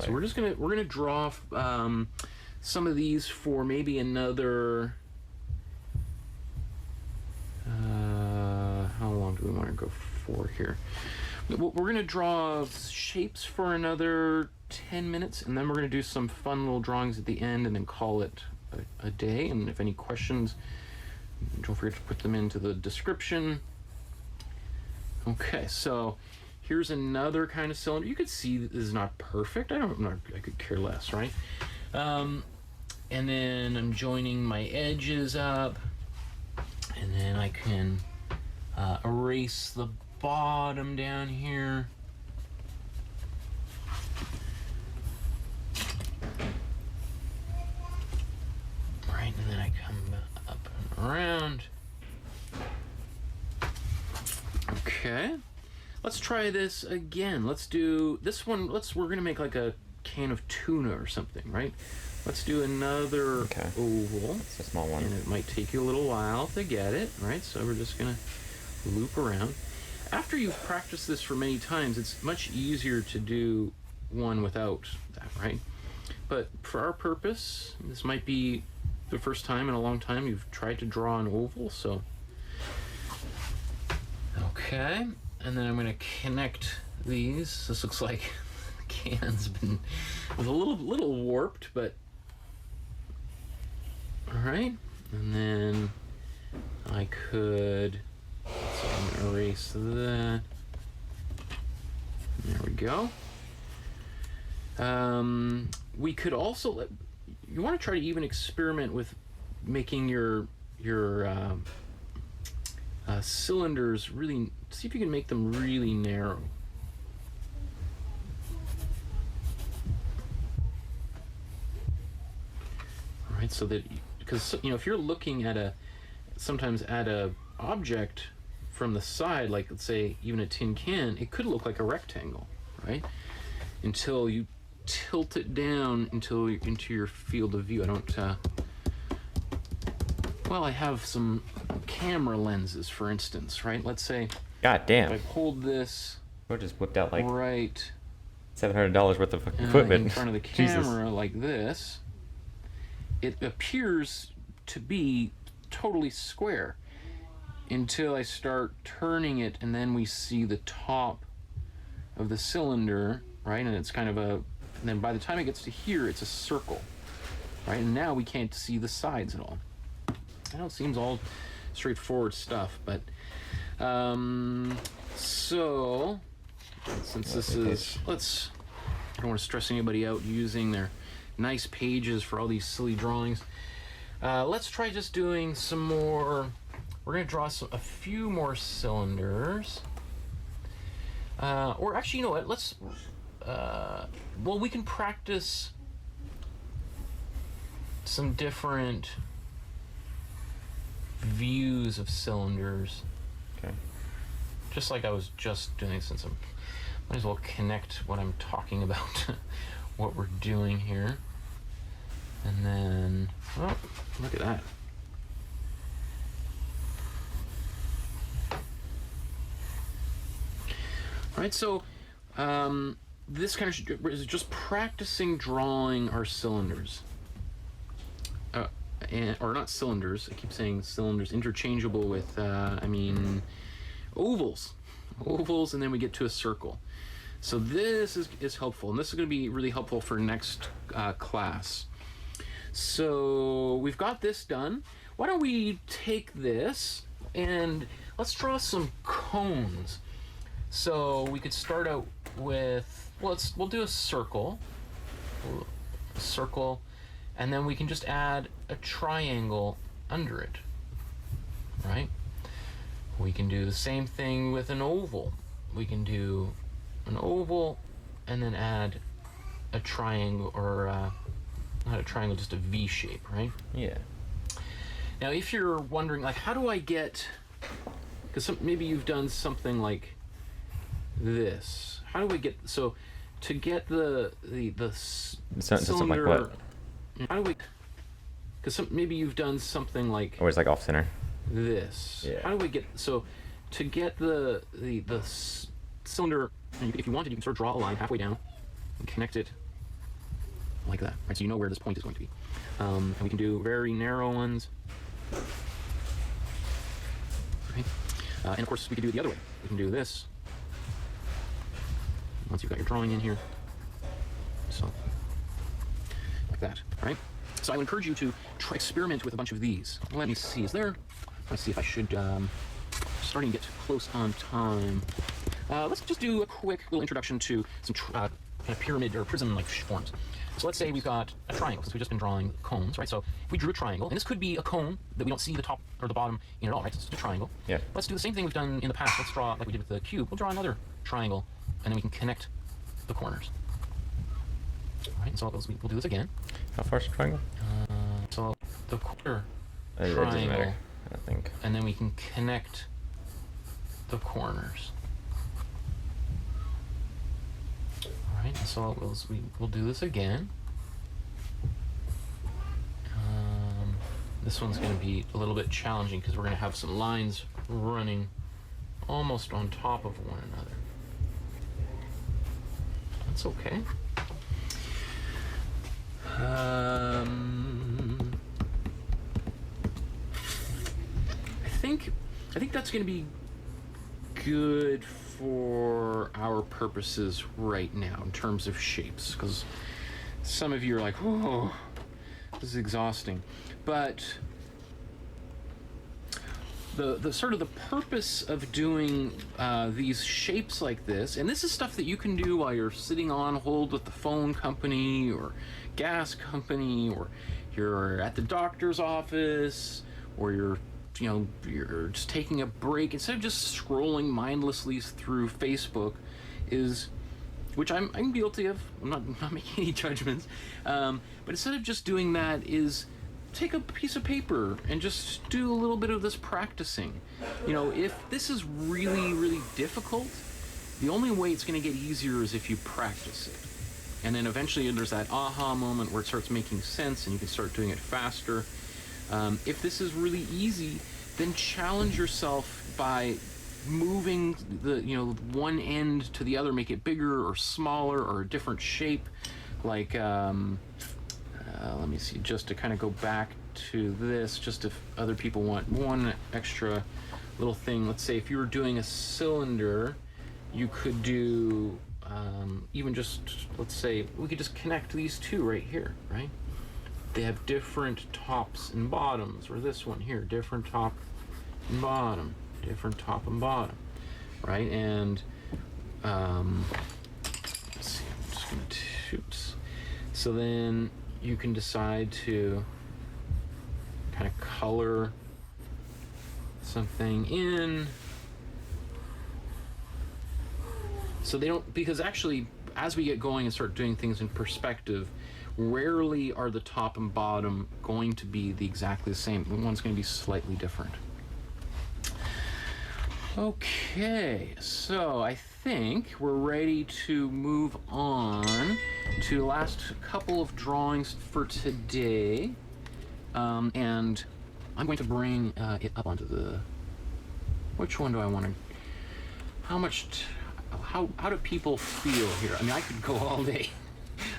So we're gonna draw some of these for maybe another. How long do we want to go for here? We're gonna draw shapes for another 10 minutes, and then we're gonna do some fun little drawings at the end, and then call it a day. And if any questions, don't forget to put them into the description. Okay, so here's another kind of cylinder. You could see this is not perfect. I could care less, right? And then I'm joining my edges up, and then I can erase the bottom down here. Right, and then I come up and around. Okay, let's try this again. Let's do this one. We're gonna make like a can of tuna or something, right? Let's do another oval. It's a small one. And it might take you a little while to get it, right? So we're just gonna loop around. After you've practiced this for many times, it's much easier to do one without that, right? But for our purpose, this might be the first time in a long time you've tried to draw an oval, so. Okay, and then I'm gonna connect these. This looks like the can's been a little warped, but all right. And then I could, so I'm gonna erase that. There we go. We could also, you want to try to even experiment with making your cylinders really, see if you can make them really narrow. All right, so that, because if you're looking at sometimes at a object from the side, like let's say even a tin can, it could look like a rectangle, right? Until you tilt it down into your field of view. I don't, well, I have some camera lenses, for instance, right? Let's say, God damn. if I hold this, I just whipped out like right $700 worth of equipment in front of the camera like this, it appears to be totally square until I start turning it, and then we see the top of the cylinder, right? And it's kind of and then by the time it gets to here, it's a circle, right? And now we can't see the sides at all. I know it seems all straightforward stuff, but so since this is, I don't want to stress anybody out using their nice pages for all these silly drawings. Let's try just doing some more. We're gonna draw a few more cylinders. Or actually, you know what? Let's. Well, we can practice some different views of cylinders. Okay. Just like I was just doing, since I'm, might as well connect what I'm talking about to what we're doing here. And then, oh, look at that. All right, so this kind of is just practicing drawing our cylinders. Or not cylinders, I keep saying cylinders, interchangeable with, I mean, ovals. Ovals, and then we get to a circle. So this is helpful, and this is going to be really helpful for next class. So we've got this done. Why don't we take this and let's draw some cones. So we could start out with, we'll do a circle, and then we can just add a triangle under it, right? We can do the same thing with an oval. We can do an oval and then add a triangle, or not a triangle, just a V shape, right? Yeah. Now, if you're wondering, like, how do I get, because maybe you've done something like this. How do we get, so to get the Something like cylinder, what? how do we, because maybe you've done something like Or it's like off center. this. Yeah. How do we get, so to get the cylinder, if you wanted, you can sort of draw a line halfway down and connect it like that, right? So you know where this point is going to be. And we can do very narrow ones. Right? And of course, we can do it the other way. We can do this. Once you've got your drawing in here. So, like that, right? So I would encourage you to experiment with a bunch of these. Let me see, let's see if I should, starting to get close on time. Let's just do a quick little introduction to some kind of pyramid or prism-like forms. So let's say we've got a triangle, since we've just been drawing cones, right? So if we drew a triangle, and this could be a cone that we don't see the top or the bottom in at all, right? So it's just a triangle. Yeah. Let's do the same thing we've done in the past. Let's draw, like we did with the cube, we'll draw another triangle, and then we can connect the corners. All right, so we'll do this again. How far is the triangle? So the quarter It doesn't triangle, matter, I think. and then we can connect the corners. All right, so we'll do this again. This one's going to be a little bit challenging because we're going to have some lines running almost on top of one another. That's okay. I think that's going to be good for our purposes right now in terms of shapes, because some of you are like, oh, this is exhausting. But the sort of the purpose of doing these shapes like this, and this is stuff that you can do while you're sitting on hold with the phone company or gas company, or you're at the doctor's office, or you're just taking a break, instead of just scrolling mindlessly through Facebook, which I'm guilty of. I'm not making any judgments, but instead of just doing that, is take a piece of paper and just do a little bit of this practicing. If this is really, really difficult, the only way it's going to get easier is if you practice it. And then eventually there's that aha moment where it starts making sense and you can start doing it faster. If this is really easy, then challenge yourself by moving the one end to the other, make it bigger or smaller or a different shape. Like, let me see, just to kind of go back to this, just if other people want one extra little thing. Let's say if you were doing a cylinder, you could do even just, let's say, we could just connect these two right here, right? They have different tops and bottoms, or this one here, different top and bottom, different top and bottom, right? And let's see, I'm just gonna oops. So then you can decide to kind of color something in. So they don't, because actually as we get going and start doing things in perspective, rarely are the top and bottom going to be exactly the same. One's going to be slightly different. Okay, so I think we're ready to move on to the last couple of drawings for today. And I'm going to bring it up onto the... Which one do I want to... How do people feel here? I mean, I could go all day.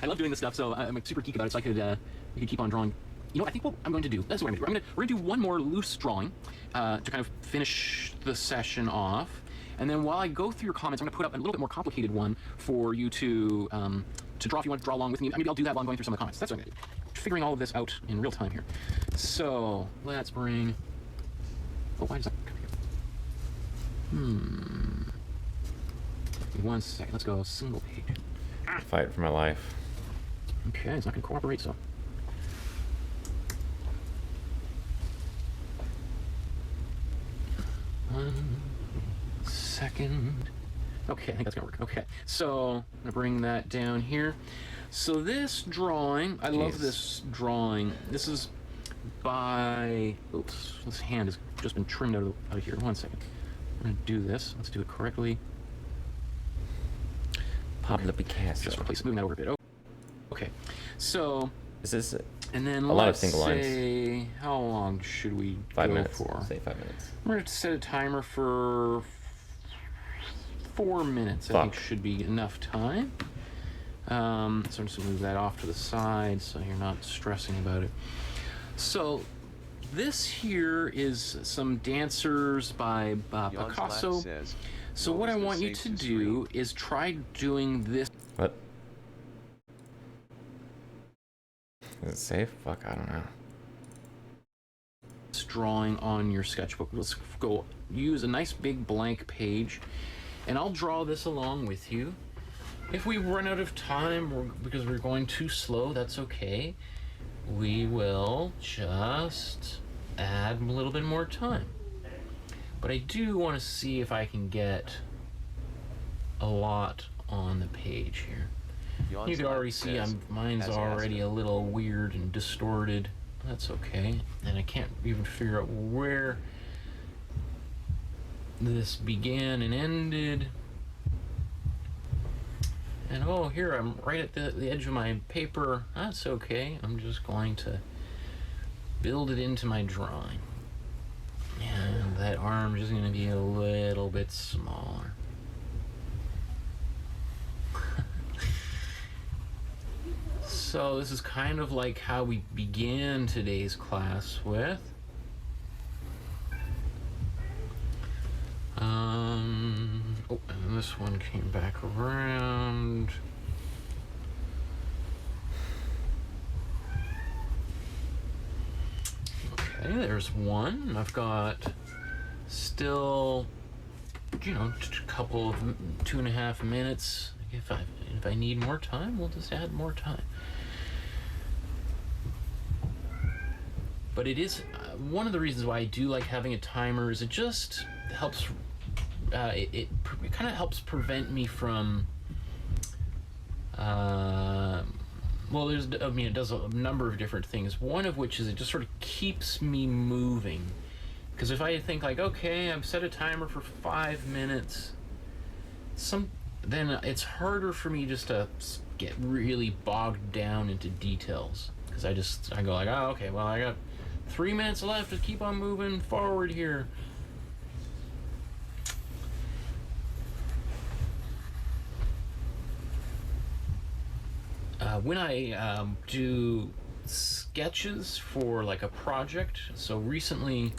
I love doing this stuff, so I'm super geek about it, so we could keep on drawing. You know, I think what I'm going to do, that's what I'm going to do. We're going to do one more loose drawing to kind of finish the session off. And then while I go through your comments, I'm going to put up a little bit more complicated one for you to draw if you want to draw along with me. Maybe I'll do that while I'm going through some of the comments. That's what I'm going to do. Figuring all of this out in real time here. So let's bring... Oh, why does that come here? Give me 1 second. Let's go single page. Fight for my life. Okay, it's not going to cooperate, so... One second. Okay, I think that's gonna work. Okay, so I'm gonna bring that down here. So this drawing, I love this drawing. This is by, oops, this hand has just been trimmed out of here. 1 second. I'm gonna do this. Let's do it correctly. Pablo Picasso. Just replace moving that over a bit. Oh, okay, so Is this and then a lot of let's single lines? say, how long should we 5 go minutes. for? Say 5 minutes. I'm going to set a timer for 4 minutes. I think should be enough time. So I'm just going to move that off to the side so you're not stressing about it. So this here is some dancers by Picasso. So what I want you to do is try doing this. What? Is it safe? Fuck, I don't know. Drawing on your sketchbook. Let's go use a nice big blank page, and I'll draw this along with you. If we run out of time because we're going too slow, that's okay. We will just add a little bit more time. But I do want to see if I can get a lot on the page here. You can already see mine's already a little weird and distorted. That's okay. And I can't even figure out where this began and ended. And oh, here I'm right at the edge of my paper. That's okay. I'm just going to build it into my drawing. And that arm is going to be a little bit smaller. So this is kind of like how we began today's class with. Oh, and this one came back around. Okay, there's one. I've got still, you know, a couple of 2.5 minutes. If I need more time, we'll just add more time. But it is one of the reasons why I do like having a timer is it just helps. It kind of helps prevent me from. Well, it does a number of different things. One of which is it just sort of keeps me moving. Because if I think like, okay, I've set a timer for 5 minutes, then it's harder for me just to get really bogged down into details. Because I go like, oh, okay, well, I got 3 minutes left to keep on moving forward here. When I do sketches for like a project, so recently,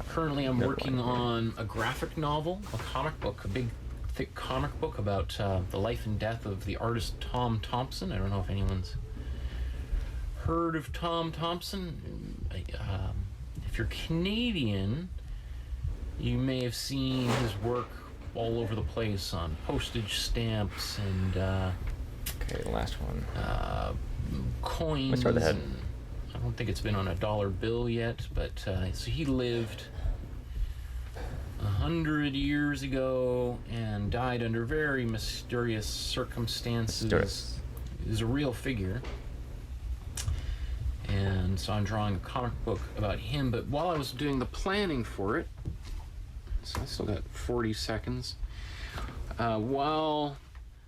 currently I'm working on a graphic novel, a comic book, a big thick comic book about the life and death of the artist Tom Thompson. I don't know if anyone's heard of Tom Thompson. If you're Canadian, you may have seen his work all over the place on postage stamps and okay, the last one. Coins. Start the head. I don't think it's been on a dollar bill yet, but so he lived 100 years ago and died under very mysterious circumstances. Is a real figure. And so I'm drawing a comic book about him, but while I was doing the planning for it, so I still got 40 seconds. While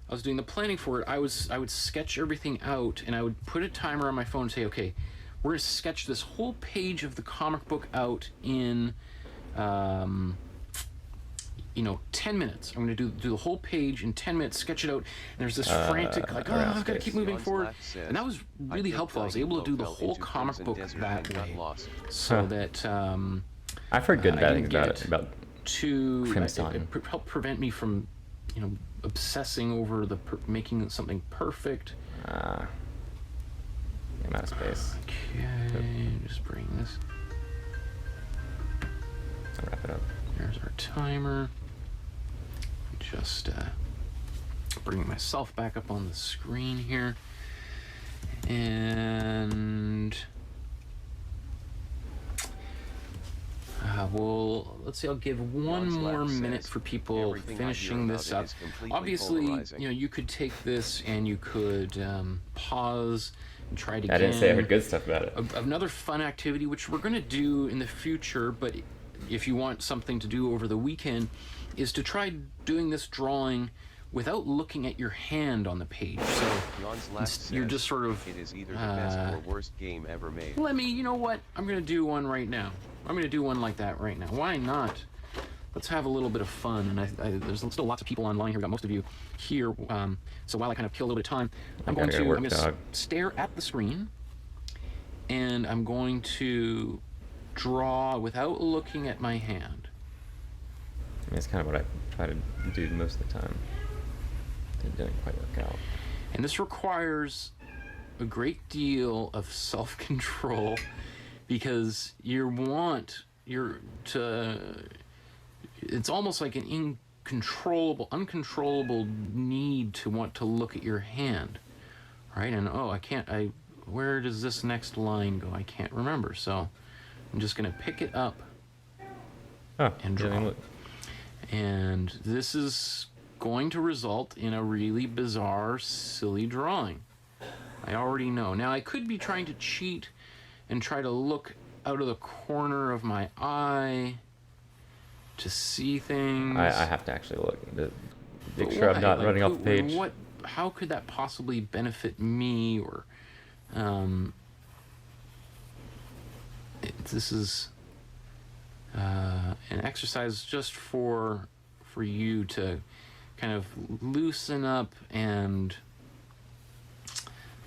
I was doing the planning for it, I would sketch everything out, and I would put a timer on my phone and say, okay, we're going to sketch this whole page of the comic book out in, 10 minutes. I'm going to do the whole page in 10 minutes, sketch it out, and there's this frantic, like, I've got to keep moving forward. And that was really helpful. I was able to do the whole comic book that way. So that, I've heard good and bad things about it. It helped prevent me from, obsessing over making something perfect. I'm out of space. Okay, just bring this. I'll wrap it up. There's our timer. Just bring myself back up on the screen here. And let's see, I'll give one more minute for people finishing this up. Obviously, you could take this and you could pause and try it again. I didn't say I heard good stuff about it. Another fun activity, which we're going to do in the future, but if you want something to do over the weekend, is to try doing this drawing without looking at your hand on the page. So you're just sort of, it is either the best or worst game ever made. you know what? I'm going to do one right now. I'm going to do one like that right now. Why not? Let's have a little bit of fun. And there's still lots of people online here. We've got most of you here. So while I kind of kill a little bit of time, I'm going to stare at the screen, and I'm going to draw without looking at my hand. I mean, it's kind of what I try to do most of the time. It didn't quite work out. And this requires a great deal of self-control, because it's almost like an uncontrollable need to want to look at your hand, right? And where does this next line go? I can't remember. So I'm just going to pick it up and draw. And this is going to result in a really bizarre, silly drawing. I already know. Now, I could be trying to cheat and try to look out of the corner of my eye to see things. I have to actually look to make sure I'm not running off the page. How could that possibly benefit me? Or this is an exercise just for you to kind of loosen up and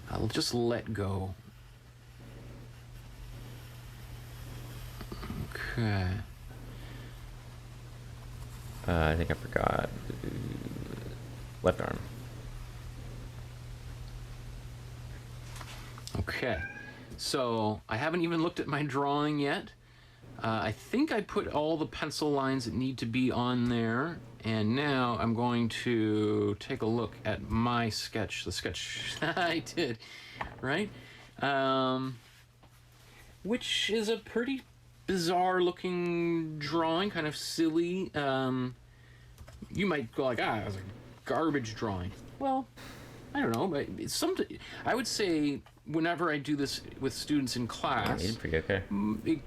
I'll just let go. Okay. I think I forgot. Left arm. Okay. So I haven't even looked at my drawing yet. I think I put all the pencil lines that need to be on there, and now I'm going to take a look at my sketch, the sketch I did, right? Which is a pretty bizarre looking drawing, kind of silly. You might go like, it was a garbage drawing. Well, I don't know, but I would say whenever I do this with students in class, it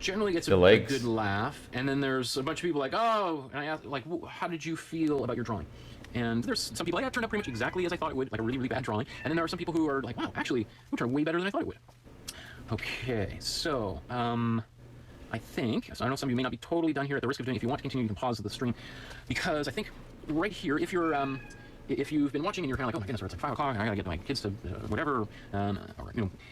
generally gets a good laugh, and then there's a bunch of people like, and I ask, like, how did you feel about your drawing? And there's some people like, it turned out pretty much exactly as I thought it would, like a really, really bad drawing. And then there are some people who are like, wow, actually, it turned way better than I thought it would. Okay, so, I think, so I know some of you may not be totally done here. At the risk of doing, if you want to continue, you can pause the stream, because I think right here, if you've been watching and you're kind of like, oh my goodness, it's like 5 o'clock, and I gotta get my kids to whatever,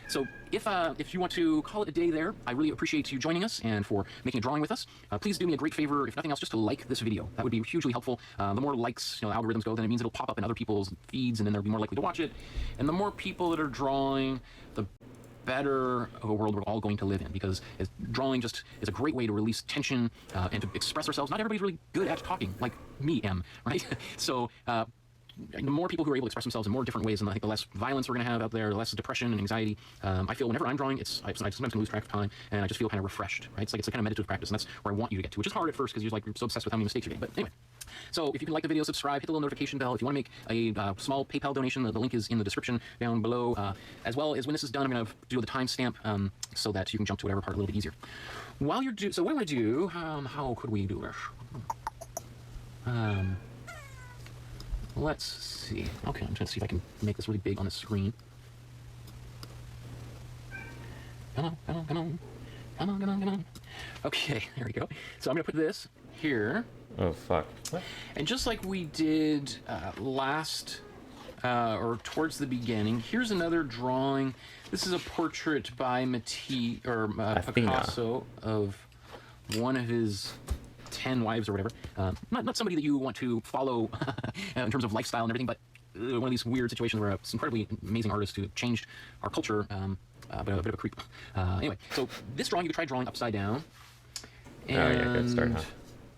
So if you want to call it a day there, I really appreciate you joining us and for making a drawing with us. Please do me a great favor, if nothing else, just to like this video. That would be hugely helpful. The more likes, the algorithms go, then it means it'll pop up in other people's feeds, and then they'll be more likely to watch it. And the more people that are drawing, the better of a world we're all going to live in, because drawing just is a great way to release tension and to express ourselves. Not everybody's really good at talking, like me am, right? So the more people who are able to express themselves in more different ways, and I think the less violence we're going to have out there, the less depression and anxiety. I feel whenever I'm drawing, I sometimes can lose track of time, and I just feel kind of refreshed, right? It's a kind of meditative practice, and that's where I want you to get to, which is hard at first because you're so obsessed with how many mistakes you're making. But anyway, so if you can like the video, subscribe, hit the little notification bell. If you want to make a small PayPal donation, the link is in the description down below. As well as when this is done, I'm going to do the timestamp so that you can jump to whatever part a little bit easier. While you're so what do I do? How could we do this? Let's see. Okay, I'm trying to see if I can make this really big on the screen. Come on, come on, come on. Come on, come on, come on. Okay, there we go. So I'm going to put this here. Oh, fuck. What? And just like we did or towards the beginning, here's another drawing. This is a portrait by Picasso of one of his 10 wives or whatever. Not somebody that you want to follow in terms of lifestyle and everything, but one of these weird situations where this incredibly amazing artist who changed our culture, but a bit of a creep. Anyway, so this drawing, you could try drawing upside down. And oh, yeah, good start, huh?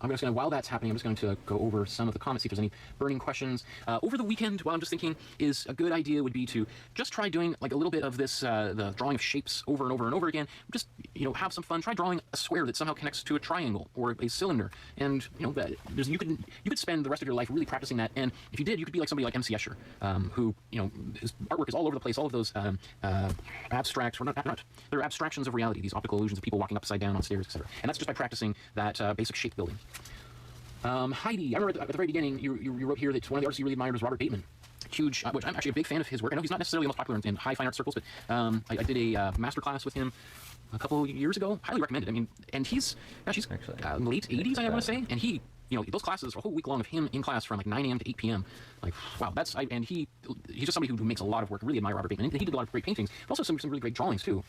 I'm just going to, while that's happening, I'm just going to go over some of the comments, see if there's any burning questions. Over the weekend, what I'm just thinking is a good idea would be to just try doing like a little bit of this, the drawing of shapes over and over and over again. Just, have some fun. Try drawing a square that somehow connects to a triangle or a cylinder. And, you could spend the rest of your life really practicing that. And if you did, you could be like somebody like M.C. Escher, who, his artwork is all over the place. All of those abstracts, or not, they're abstractions of reality, these optical illusions of people walking upside down on stairs, etc. And that's just by practicing that basic shape building. Heidi, I remember at the very beginning, you wrote here that one of the artists you really admired was Robert Bateman. Huge, which I'm actually a big fan of his work. I know he's not necessarily the most popular in high fine art circles, but I did a master class with him a couple years ago. Highly recommended. I mean, and he's actually late 80s, I want to say, and he, those classes are a whole week long of him in class from like 9 a.m. to 8 p.m. Like, wow, and he's just somebody who makes a lot of work. Really admire Robert Bateman. And he did a lot of great paintings, but also some really great drawings too,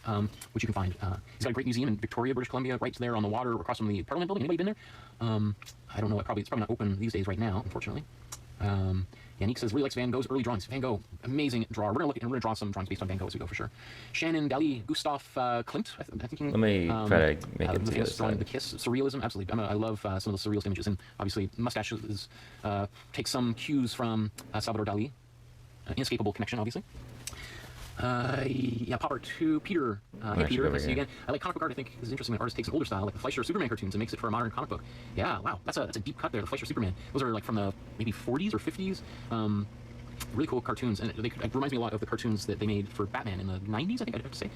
which you can find. He's got a great museum in Victoria, British Columbia, right there on the water across from the Parliament building. Anybody been there? I don't know. It's probably not open these days right now, unfortunately. Yannick says really likes Van Gogh's early drawings. Van Gogh, amazing drawer. We're gonna draw some drawings based on Van Gogh as we go for sure. Shannon, Dali, Gustav Klimt. I think. Let me try to make it the to drawing, the kiss, surrealism. Absolutely, I love some of the surrealist images, and obviously mustaches take some cues from Salvador Dali. Inescapable connection, obviously. Yeah, Popper 2, Peter. Hey, Peter, nice to see you again. I like comic book art. I think it's interesting when an artist takes an older style, like the Fleischer Superman cartoons, and makes it for a modern comic book. Yeah, wow, that's a deep cut there, the Fleischer Superman. Those are like from the maybe 40s or 50s. Really cool cartoons, and it reminds me a lot of the cartoons that they made for Batman in the 90s, I think I'd have to say.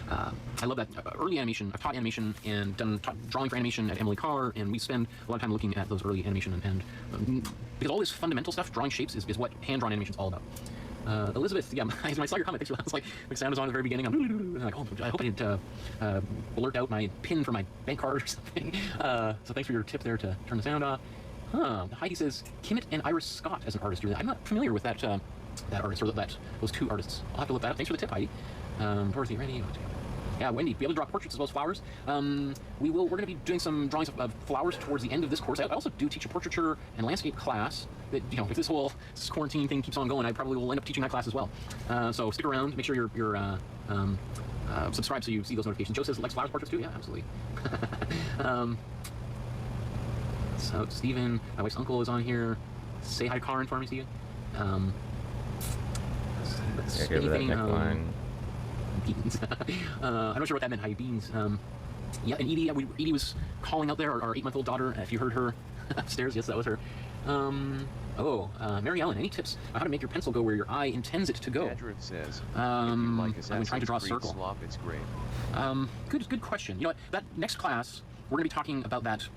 I love that early animation. I've taught animation and taught drawing for animation at Emily Carr, and we spend a lot of time looking at those early animation, and because all this fundamental stuff, drawing shapes, is what hand-drawn animation is all about. Elizabeth, yeah, when I saw your comment, thanks for that. I was like, the sound was on at the very beginning. I'm like, oh, I hope I didn't blurt out my PIN for my bank card or something. So thanks for your tip there to turn the sound off. Heidi says, Kimmett and Iris Scott as an artist. I'm not familiar with that artist, or those two artists. I'll have to look that up. Thanks for the tip, Heidi. Dorothy, Randy. Yeah, Wendy, be able to draw portraits as well as flowers. We're going to be doing some drawings of flowers towards the end of this course. I also do teach a portraiture and landscape class that, if this quarantine thing keeps on going, I probably will end up teaching that class as well. So stick around, make sure you're subscribed so you see those notifications. Joe says likes flowers portraits too. Yeah, absolutely. So Stephen, my wife's uncle, is on here. Say hi to Karin for me, Stephen. Beans. I'm not sure what that meant, Heidi. Beans. Yeah, and Edie, Edie was calling out there, our 8-month-old daughter. If you heard her upstairs, yes, that was her. Mary Ellen, any tips on how to make your pencil go where your eye intends it to go? Adrian says, I've been trying to draw a circle. Slop, it's great. Good question. You know what? That next class, we're going to be talking about that.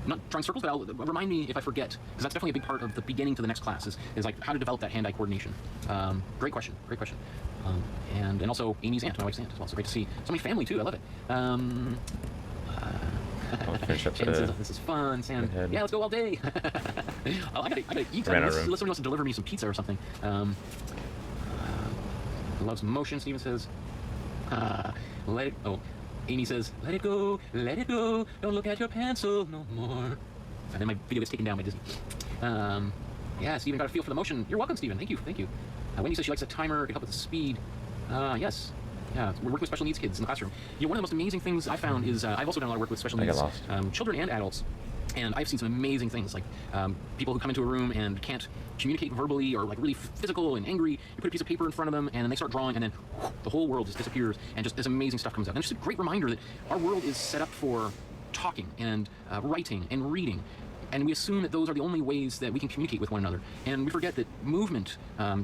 Not drawing circles, but remind me if I forget, because that's definitely a big part of the beginning to the next class is like how to develop that hand-eye coordination. Great question. And also Amy's aunt, my wife's aunt as well. So great to see so many family too. I love it. I'll finish up this is fun, Sam. Yeah, let's go all day. I gotta eat. Unless somebody wants to deliver me some pizza or something. Loves motion. Steven says, let it. Oh. Amy says, let it go, don't look at your pencil no more. And then my video gets taken down by Disney. Yeah, Stephen got a feel for the motion. You're welcome, Stephen. Thank you. Wendy says she likes a timer, it can help with the speed. Yes. Yeah, we're working with special needs kids in the classroom. One of the most amazing things I found is, I've also done a lot of work with special needs children and adults. And I've seen some amazing things, like people who come into a room and can't communicate verbally, or like really physical and angry. You put a piece of paper in front of them, and then they start drawing, and then the whole world just disappears, and just this amazing stuff comes out. And it's just a great reminder that our world is set up for talking and writing and reading. And we assume that those are the only ways that we can communicate with one another. And we forget that movement,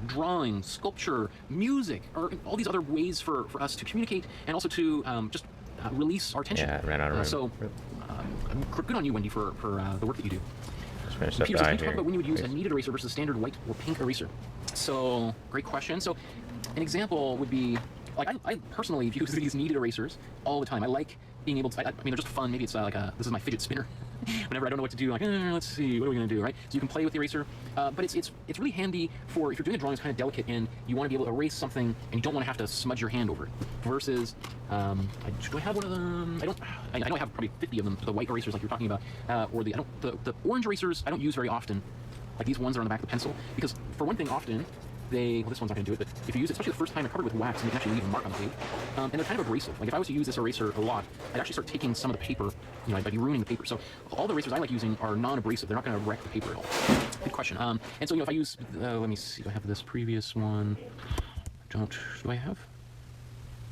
drawing, sculpture, music, are all these other ways for us to communicate, and also to just release our tension. Yeah, I ran out of room. So good on you, Wendy, for the work that you do. Just finish Peter says, up can you talk here. about when you would use a kneaded eraser versus a standard white or pink eraser? So, great question. So, an example would be, like, I personally use these kneaded erasers all the time. I like being able to, I mean, they're just fun. Maybe it's like this is my fidget spinner. Whenever I don't know what to do, like, let's see, what are we going to do, right? So you can play with the eraser, but it's really handy for if you're doing a drawing that's kind of delicate and you want to be able to erase something and you don't want to have to smudge your hand over it. Versus, do I have one of them? I know I have probably 50 of them, the white erasers like you're talking about, or the orange erasers I don't use very often. Like these ones are on the back of the pencil, because for one thing, often, well, this one's not going to do it, but if you use it, especially the first time, they're covered with wax, and you can actually leave a mark on the page. And they're kind of abrasive. Like if I was to use this eraser a lot, I'd actually start taking some of the paper, I'd be ruining the paper. So all the erasers I like using are non-abrasive. They're not going to wreck the paper at all. Good question. And so, if I use, let me see, do I have this previous one? Do I have?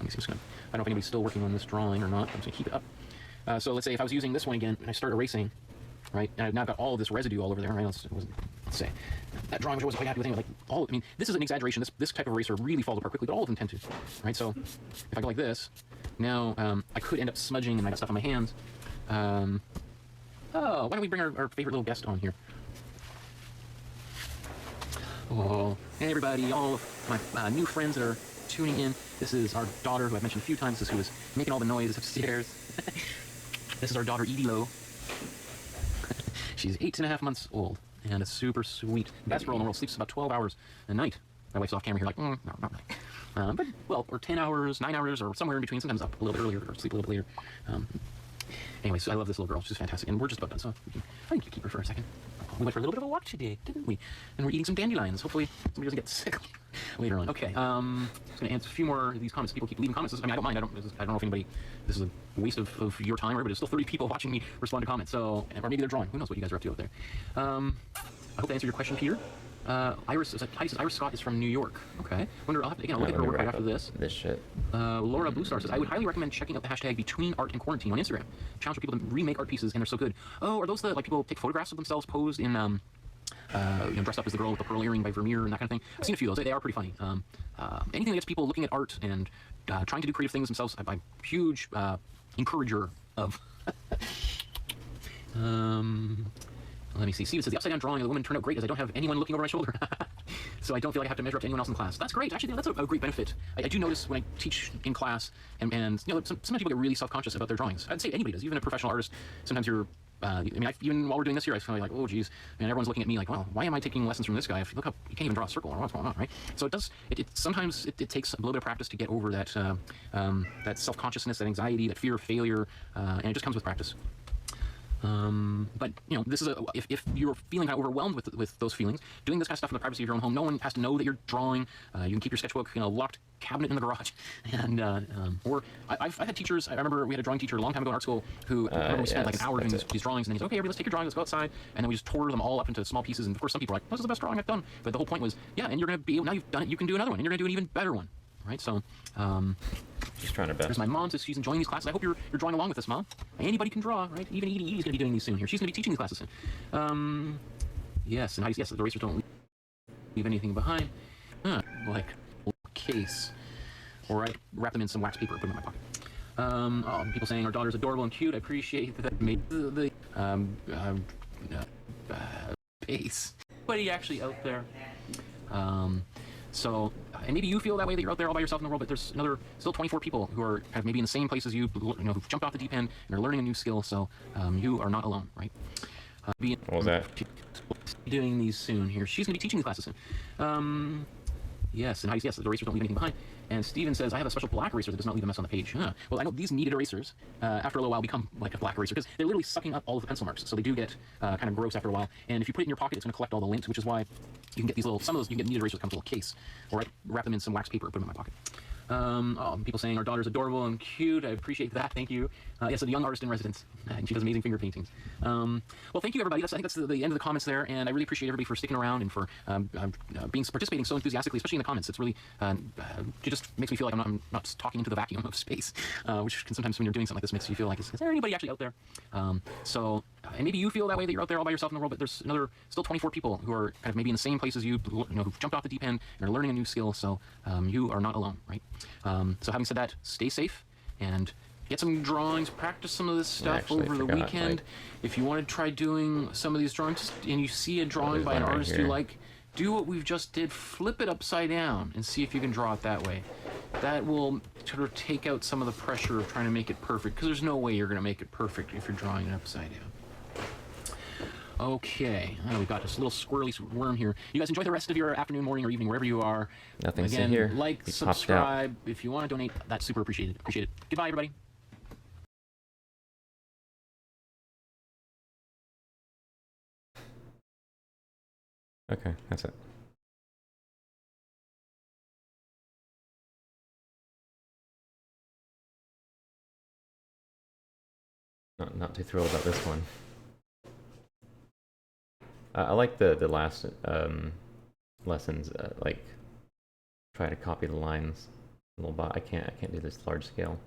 Let me see, I don't know if anybody's still working on this drawing or not. I'm just going to keep it up. So let's say if I was using this one again, and I start erasing, right? And I've now got all of this residue all over there, right? Let's say that drawing, which I wasn't quite happy with, anyway, I mean, this is an exaggeration. This type of eraser really falls apart quickly, but all of them tend to, right? So if I go like this, now I could end up smudging and I got stuff on my hands. Why don't we bring our favorite little guest on here? Oh, hey everybody, all of my new friends that are tuning in. This is our daughter, who I've mentioned a few times. This is who is making all the noise upstairs. This is our daughter, Edie Lowe. She's 8.5 months old, and a super sweet, best girl in the world. Sleeps about 12 hours a night. My wife's off camera here like, no, not really. But, well, or 10 hours, 9 hours, or somewhere in between, sometimes up a little bit earlier, or sleep a little bit later. Anyway, so I love this little girl. She's fantastic, and we're just about done, so I think you keep her for a second. We went for a little bit of a walk today, didn't we? And we're eating some dandelions. Hopefully somebody doesn't get sick later on. Okay, I'm just going to answer a few more of these comments. People keep leaving comments. I mean, I don't mind. I don't know if anybody, this is a waste of your time, right? But there's still 30 people watching me respond to comments. So, or maybe they're drawing. Who knows what you guys are up to out there. I hope I answered your question, Peter. Iris Scott is from New York. Okay. Wonder, I'll have to look at her work right after this. This shit. Laura Bluestar says, I would highly recommend checking out the hashtag Between Art and Quarantine on Instagram. Challenge for people to remake art pieces, and they're so good. Oh, are those the, like, people take photographs of themselves posed in, dressed up as the girl with the pearl earring by Vermeer and that kind of thing? I've seen a few of those. They are pretty funny. Anything that gets people looking at art and trying to do creative things themselves, I'm a huge encourager of. Let me see. Steven says, the upside down drawing of the woman turned out great as I don't have anyone looking over my shoulder. So I don't feel like I have to measure up to anyone else in class. That's great. Actually, that's a great benefit. I do notice when I teach in class, and sometimes people get really self-conscious about their drawings. I'd say anybody does, even a professional artist. Sometimes you're, even while we're doing this here, I feel like, oh, geez, man, everyone's looking at me like, well, why am I taking lessons from this guy? Look how you can't even draw a circle, or what's going on, right? So it does. Sometimes it takes a little bit of practice to get over that that self-consciousness, that anxiety, that fear of failure, and it just comes with practice. But this is if you're feeling kind of overwhelmed with those feelings, doing this kind of stuff in the privacy of your own home, no one has to know that you're drawing. You can keep your sketchbook in a locked cabinet in the garage, and or I've had teachers. I remember we had a drawing teacher a long time ago in art school who we spent like an hour doing these drawings, and he's like, okay, let's take your drawings, let's go outside, and then we just tore them all up into small pieces. And of course, some people are like, this is the best drawing I've done. But the whole point was, yeah, and you're gonna be able, now you've done it, you can do another one, and you're gonna do an even better one. Right, so just trying to best. There's my mom, says she's enjoying these classes. I hope you're drawing along with us, Mom. Anybody can draw, right? Even Edie's gonna be doing these soon here. She's gonna be teaching these classes soon. Yes, and yes, the erasers don't leave anything behind. Like a case, or I wrap them in some wax paper and put them in my pocket. People saying our daughter's adorable and cute. I appreciate that. Made the base. Buddy actually out there. So, and maybe you feel that way, that you're out there all by yourself in the world, but there's still 24 people who are kind of maybe in the same place as you, who've jumped off the deep end and are learning a new skill. So, you are not alone, right? What was that? Doing these soon here. She's going to be teaching these classes soon. Yes, and yes, the erasers don't leave anything behind. And Steven says, I have a special black eraser that does not leave a mess on the page. Well, I know these kneaded erasers, after a little while, become like a black eraser, because they're literally sucking up all of the pencil marks. So they do get kind of gross after a while. And if you put it in your pocket, it's going to collect all the lint, which is why you can get these little, some of those, you can get kneaded erasers that come with a little case. Or I wrap them in some wax paper and put them in my pocket. People saying our daughter's adorable and cute. I appreciate that. Thank you. Yes, the young artist in residence, and she does amazing finger paintings. Well, thank you, everybody. I think that's the end of the comments there, and I really appreciate everybody for sticking around and for participating so enthusiastically, especially in the comments. It's really it just makes me feel like I'm not talking into the vacuum of space, which can sometimes when you're doing something like this makes you feel like, is there anybody actually out there? And maybe you feel that way, that you're out there all by yourself in the world, but there's still 24 people who are kind of maybe in the same place as you, who've jumped off the deep end and are learning a new skill. So you are not alone, right? So having said that, stay safe and get some drawings, practice some of this stuff over the weekend. If you want to try doing some of these drawings and you see a drawing by an artist you like, do what we've just did, flip it upside down and see if you can draw it that way. That will sort of take out some of the pressure of trying to make it perfect, because there's no way you're going to make it perfect if you're drawing it upside down. Okay, we've got this little squirrely worm here. You guys enjoy the rest of your afternoon, morning, or evening, wherever you are. Nothing to Again, here. like, subscribe. If you want to donate, that's super appreciated. Appreciate it. Goodbye, everybody. Okay, that's it. Not too thrilled about this one. I like the last lessons. Like, try to copy the lines a little bit. I can't do this large scale.